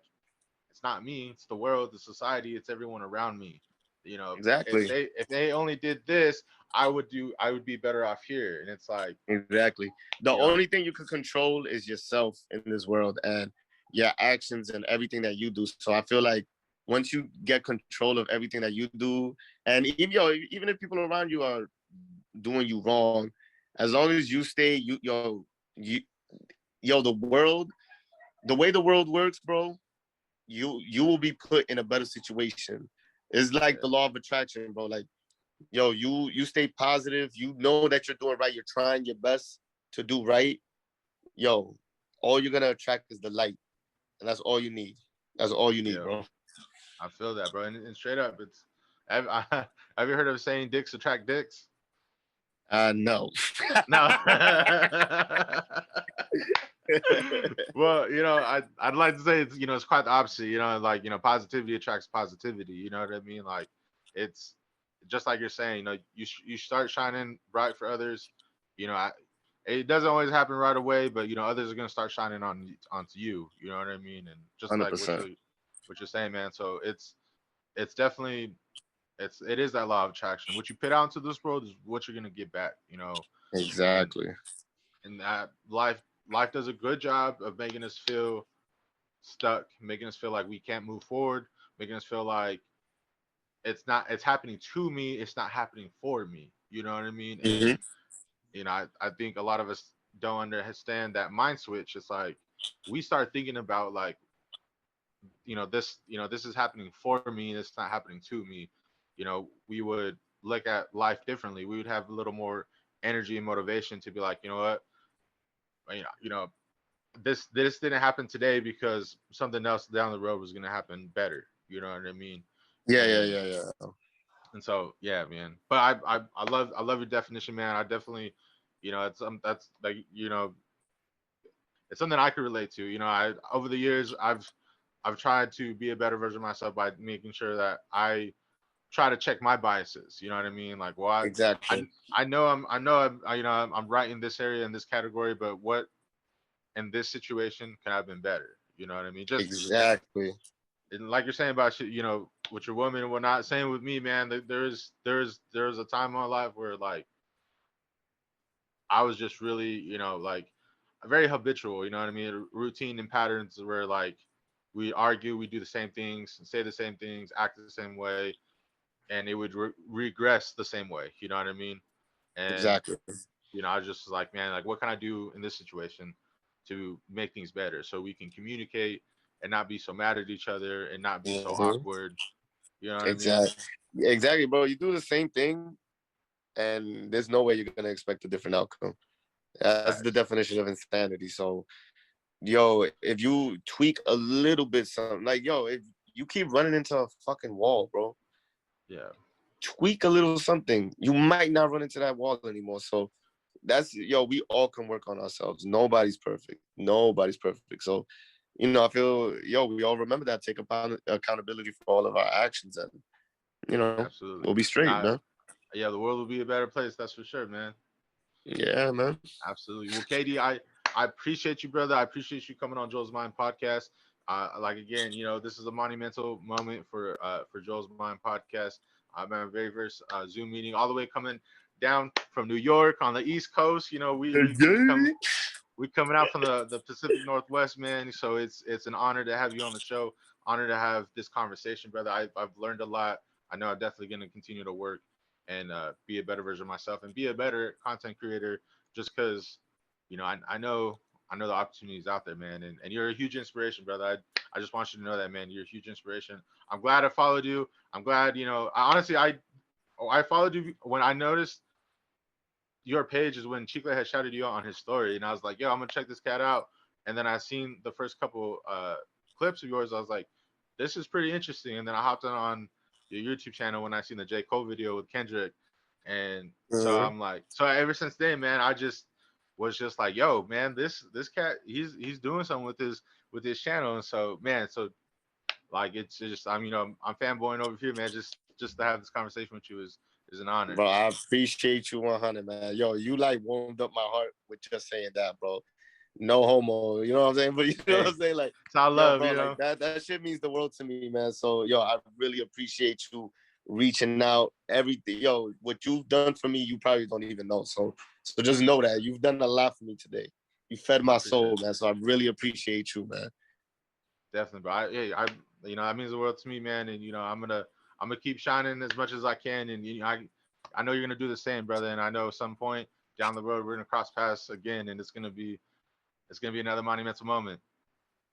it's not me, it's the world, the society, it's everyone around me. If Exactly. they only did this, I would be better off here. And it's like, Exactly. The you know, only thing you can control is yourself in this world and your actions and everything that you do. So I feel like once you get control of everything that you do, and even if people around you are doing you wrong, as long as you stay, the world, the way the world works, bro, you will be put in a better situation. It's like yeah, the law of attraction, bro. Like, yo, you stay positive. You know that you're doing right. You're trying your best to do right. Yo, all you're gonna attract is the light, and that's all you need. That's all you need, yeah, bro. I feel that, bro. And straight up, have you heard of saying dicks attract dicks? No. No. Well, I'd like to say it's quite the opposite. Like positivity attracts positivity. You know what I mean? Like it's just like you're saying. You start shining bright for others. It doesn't always happen right away, but others are gonna start shining onto you. You know what I mean? And just like 100%. what you're saying, man. So it's definitely it is that law of attraction. What you put out into this world is what you're gonna get back. And Exactly. that life does a good job of making us feel stuck, making us feel like we can't move forward, making us feel like it's happening to me, it's not happening for me. You know what I mean? Hmm. And I think a lot of us don't understand that mind switch. It's like we start thinking about like this is happening for me, it's not happening to me. We would look at life differently. We would have a little more energy and motivation to be like, you know what, you know this didn't happen today because something else down the road was gonna happen better. You know what I mean? Yeah, yeah, And yeah, yeah. and so yeah, man. But I love your definition, man. I definitely, it's that's like it's something I could relate to. I over the years I've tried to be a better version of myself by making sure that I try to check my biases. You know what I mean? Like, well, I Exactly. I'm right in this area in this category, but what in this situation can have been better. You know what I mean? Just Exactly. and like you're saying about with your woman and whatnot. Same with me, man. There's a time in my life where like I was just really like very habitual. You know what I mean? Routine and patterns where like we argue, we do the same things, say the same things, act the same way, and it would regress the same way. You know what I mean? And Exactly. I was just like, man, like what can I do in this situation to make things better so we can communicate and not be so mad at each other and not be so Hmm. awkward. You know what I mean? Exactly. Exactly, bro. You do the same thing, and there's no way you're gonna expect a different outcome. That's the Facts. definition of insanity. So, yo, if you tweak a little bit, something like, yo, if you keep running into a fucking wall, bro, Yeah. tweak a little something, you might not run into that wall anymore. So that's, yo, we all can work on ourselves. Nobody's perfect. Nobody's perfect. So, I feel, yo, we all remember that, take accountability for all of our actions, and we'll Absolutely. be And straight, man. yeah, the world will be a better place. That's for sure, man. Yeah, man. Absolutely. Well, Katie, I appreciate you, brother. I appreciate you coming on Joel's Mind podcast. Like again, this is a monumental moment for Joel's Mind podcast. I'm at a very first Zoom meeting, all the way coming down from New York on the East Coast. We coming out from the Pacific Northwest, man. So it's an honor to have you on the show. Honor to have this conversation, brother. I've learned a lot. I know I'm definitely going to continue to work and be a better version of myself and be a better content creator. Just because, I know the opportunities out there, man. And you're a huge inspiration, brother. I just want you to know that, man. You're a huge inspiration. I'm glad I followed you. I'm glad, honestly, I followed you when I noticed your page is when Chicle had shouted you out on his story, and I was like, "Yo, I'm gonna check this cat out." And then I seen the first couple clips of yours. I was like, "This is pretty interesting." And then I hopped on your YouTube channel when I seen the J. Cole video with Kendrick. And so Mhm. I'm like, so ever since then, man, I just was just like, yo, man, this cat, he's doing something with his channel. And so, man, so like it's just I'm fanboying over here, man. Just to have this conversation with you is an honor. Bro, I appreciate you 100, man. Yo, you like warmed up my heart with just saying that, bro. No homo, you know what I'm saying? But you know what Hey, I'm saying? Like, it's all yo, love, bro, you like know. that shit means the world to me, man. So, yo, I really appreciate you reaching out, everything. Yo, what you've done for me, you probably don't even know. So just know that you've done a lot for me today. You fed I my appreciate soul, it. man. So I really appreciate you, man. Definitely, bro. I that means the world to me, man. And I'm gonna keep shining as much as I can. And I know you're gonna do the same, brother. And I know at some point down the road we're gonna cross paths again, and it's gonna be another monumental moment.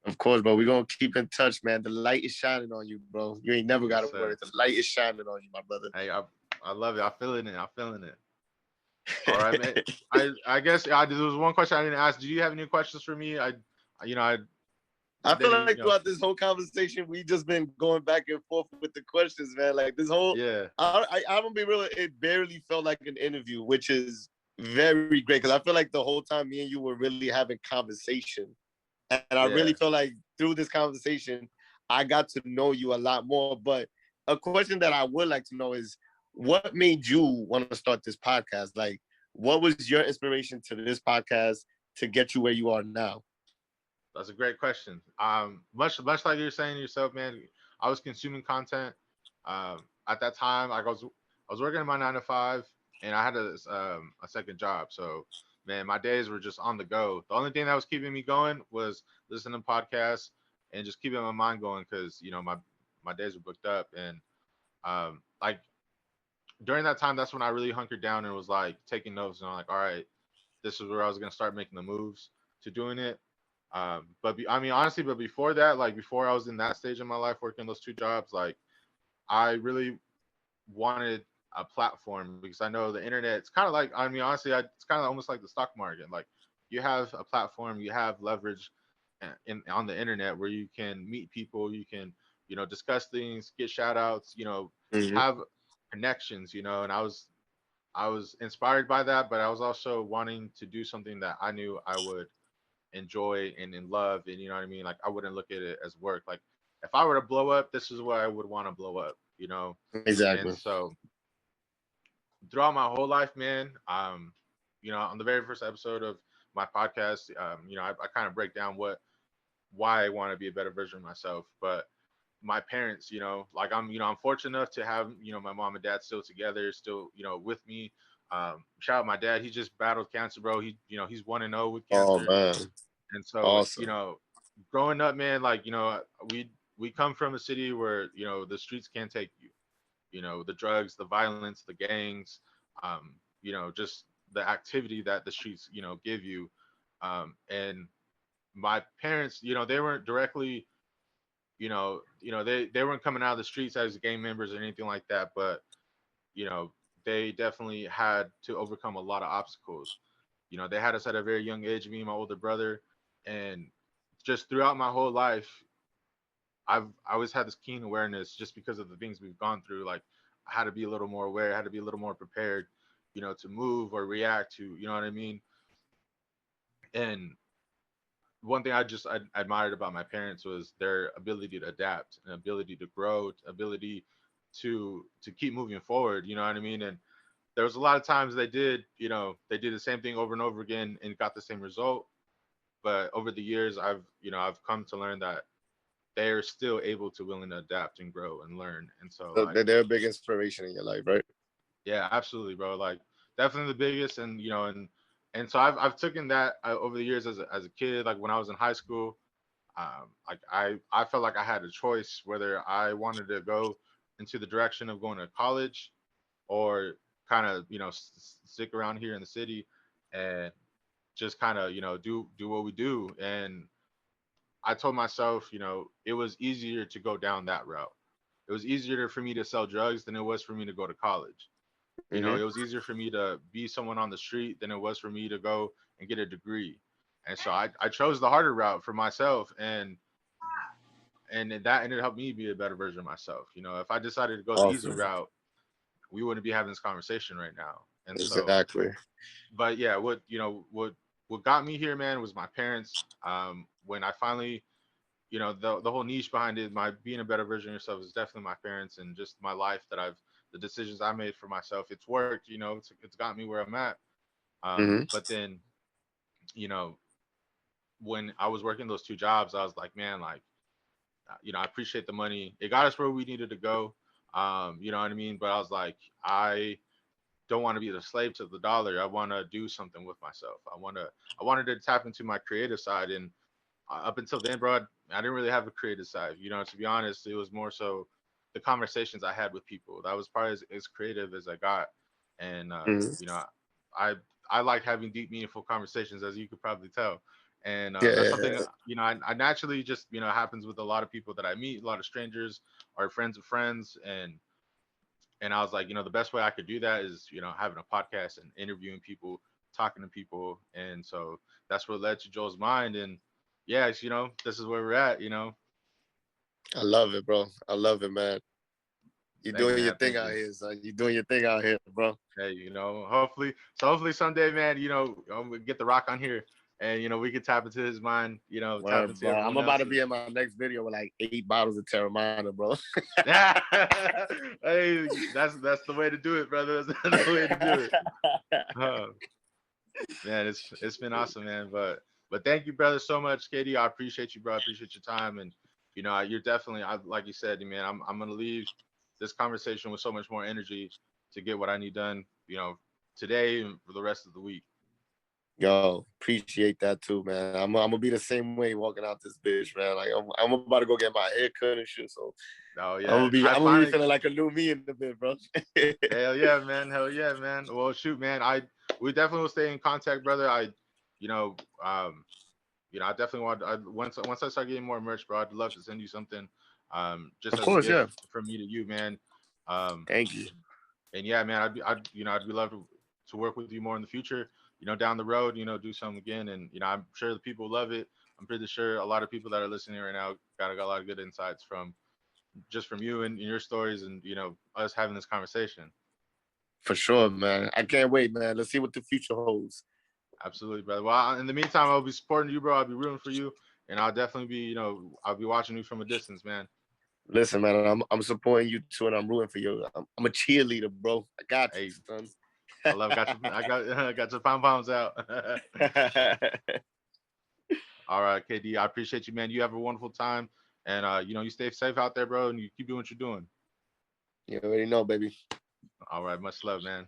Of course, bro. We're gonna keep in touch, man. The light is shining on you, bro. You ain't never Yes, gotta worry. sir. The light is shining on you, my brother. Hey, I love it. I'm feeling it. I'm feeling it. All right, man. I guess there was one question I didn't ask. Do you have any questions for me? I I did feel any like throughout this whole conversation, we just been going back and forth with the questions, man. Like this whole, yeah. I'm gonna be real. It barely felt like an interview, which is very great because I feel like the whole time me and you were really having conversation, and I really Yeah. feel like through this conversation, I got to know you a lot more. But a question that I would like to know is, what made you want to start this podcast? Like, what was your inspiration to this podcast to get you where you are now? That's a great question. Much like you're saying yourself, man. I was consuming content. At that time, I was working in my 9 to 5, and I had a second job. So, man, my days were just on the go. The only thing that was keeping me going was listening to podcasts and just keeping my mind going because my days were booked up. And like during that time, that's when I really hunkered down and was like taking notes. And I'm like, all right, this is where I was gonna start making the moves to doing it. I mean, honestly, but before that, like before I was in that stage of my life working those 2 jobs, like I really wanted a platform because I know the internet. It's kind of like, I mean, honestly, it's kind of almost like the stock market. Like you have a platform, you have leverage on the internet where you can meet people, you can discuss things, get shout outs, Mhm. have connections, and I was inspired by that, but I was also wanting to do something that I knew I would enjoy and in love, and you know what I mean. Like I wouldn't look at it as work. Like if I were to blow up, this is where I would want to blow up. And Exactly. so throughout my whole life, man, on the very first episode of my podcast, I kind of break down why I want to be a better version of myself, but my parents, like I'm fortunate enough to have, my mom and dad still together, still, with me. Shout out my dad. He just battled cancer, bro. He's 1-0 with Oh cancer. man, And so, awesome. growing up, man, like, we come from a city where, the streets can't take you. The drugs, the violence, the gangs, just the activity that the streets, give you. And my parents, they weren't directly they weren't coming out of the streets as gang members or anything like that, but you know, they definitely had to overcome a lot of obstacles. They had us at a very young age, me and my older brother, and just throughout my whole life, I always had this keen awareness just because of the things we've gone through. Like I had to be a little more aware, I had to be a little more prepared, to move or react to, you know what I mean? And one thing I admired about my parents was their ability to adapt, and ability to grow, ability to keep moving forward. You know what I mean? And there was a lot of times they did the same thing over and over again and got the same result. But over the years, I've come to learn that they are still able to willing to adapt and grow and learn. And so So like, they're a big inspiration in your life, right? yeah, absolutely, bro. Like definitely the biggest, and and so I've taken that over the years as a kid. Like when I was in high school, like I felt like I had a choice whether I wanted to go into the direction of going to college or kind of stick around here in the city and just kind of do what we do. And I told myself, it was easier to go down that route. It was easier for me to sell drugs than it was for me to go to college. Hmm. It was easier for me to be someone on the street than it was for me to go and get a degree. And so I chose the harder route for myself. and that ended up helping me be a better version of myself. You know, if I decided to go the easy Awesome. route, we wouldn't be having this conversation right now. And so, Exactly. but yeah, what got me here, man, was my parents. When I finally, the whole niche behind it, my being a better version of yourself, is definitely my parents and just my life that the decisions I made for myself. It's worked, it's got me where I'm at. Hmm. But then, you know, when I was working those two jobs, I was like, man, like, I appreciate the money. It got us where we needed to go. You know what I mean? But I was like, I don't want to be the slave to the dollar. I want to do something with myself. I wanted to tap into my creative side. And up until then, bro, I didn't really have a creative side. To be honest, it was more so the conversations I had with people. That was probably as creative as I got. And Hmm. I I like having deep, meaningful conversations, as you could probably tell. And that's something Yeah. I naturally just happens with a lot of people that I meet, a lot of strangers, or friends of friends, and I was like, the best way I could do that is, having a podcast and interviewing people, talking to people. And so that's what led to Joel's Mind. And yeah, this is where we're at. I love it, bro. I love it, man. You're Thank you, doing your man. thing Thank out you. here, son. You're doing your thing out here, bro. Hey, hopefully someday, man, we get the Rock on here and, we can tap into his mind, tap Word, into bro. I'm everyone about to else's. be in my next video with like 8 bottles of Terramana, bro. Hey, that's the way to do it, brother. That's the way to do it. Uh, Man, it's been awesome, man. But thank you, brother, so much, KD. I appreciate you, bro. I appreciate your time, and you're definitely, like you said, man. I'm gonna leave this conversation with so much more energy to get what I need done, today and for the rest of the week. Yo, appreciate that too, man. I'm gonna be the same way walking out this bitch, man. Like I'm about to go get my hair cut and shit. So Oh I'm yeah, gonna be I I'm gonna be finally, feeling like a new me in a bit, bro. hell yeah, man, hell yeah, man. Well, shoot, man, we definitely will stay in contact, brother. You know, um, I definitely once I start getting more merch, bro, I'd love to send you something, just Of as a course, gift yeah. from me to you, man. Um, Thank you. and yeah, man, I'd be love to work with you more in the future. Down the road, do something again, and I'm sure the people love it. I'm pretty sure a lot of people that are listening right now got a lot of good insights from you and your stories, and us having this conversation. For sure, man. I can't wait, man. Let's see what the future holds. Absolutely, brother. Well, in the meantime, I'll be supporting you, bro. I'll be rooting for you, and I'll definitely be, I'll be watching you from a distance, man. Listen, man, I'm supporting you too, and I'm rooting for you. I'm a cheerleader, bro. I got you, Hey, son. I got I got your pom poms out. All right, KD, I appreciate you, man. You have a wonderful time, and you stay safe out there, bro, and you keep doing what you're doing. You already know, baby. All right, much love, man.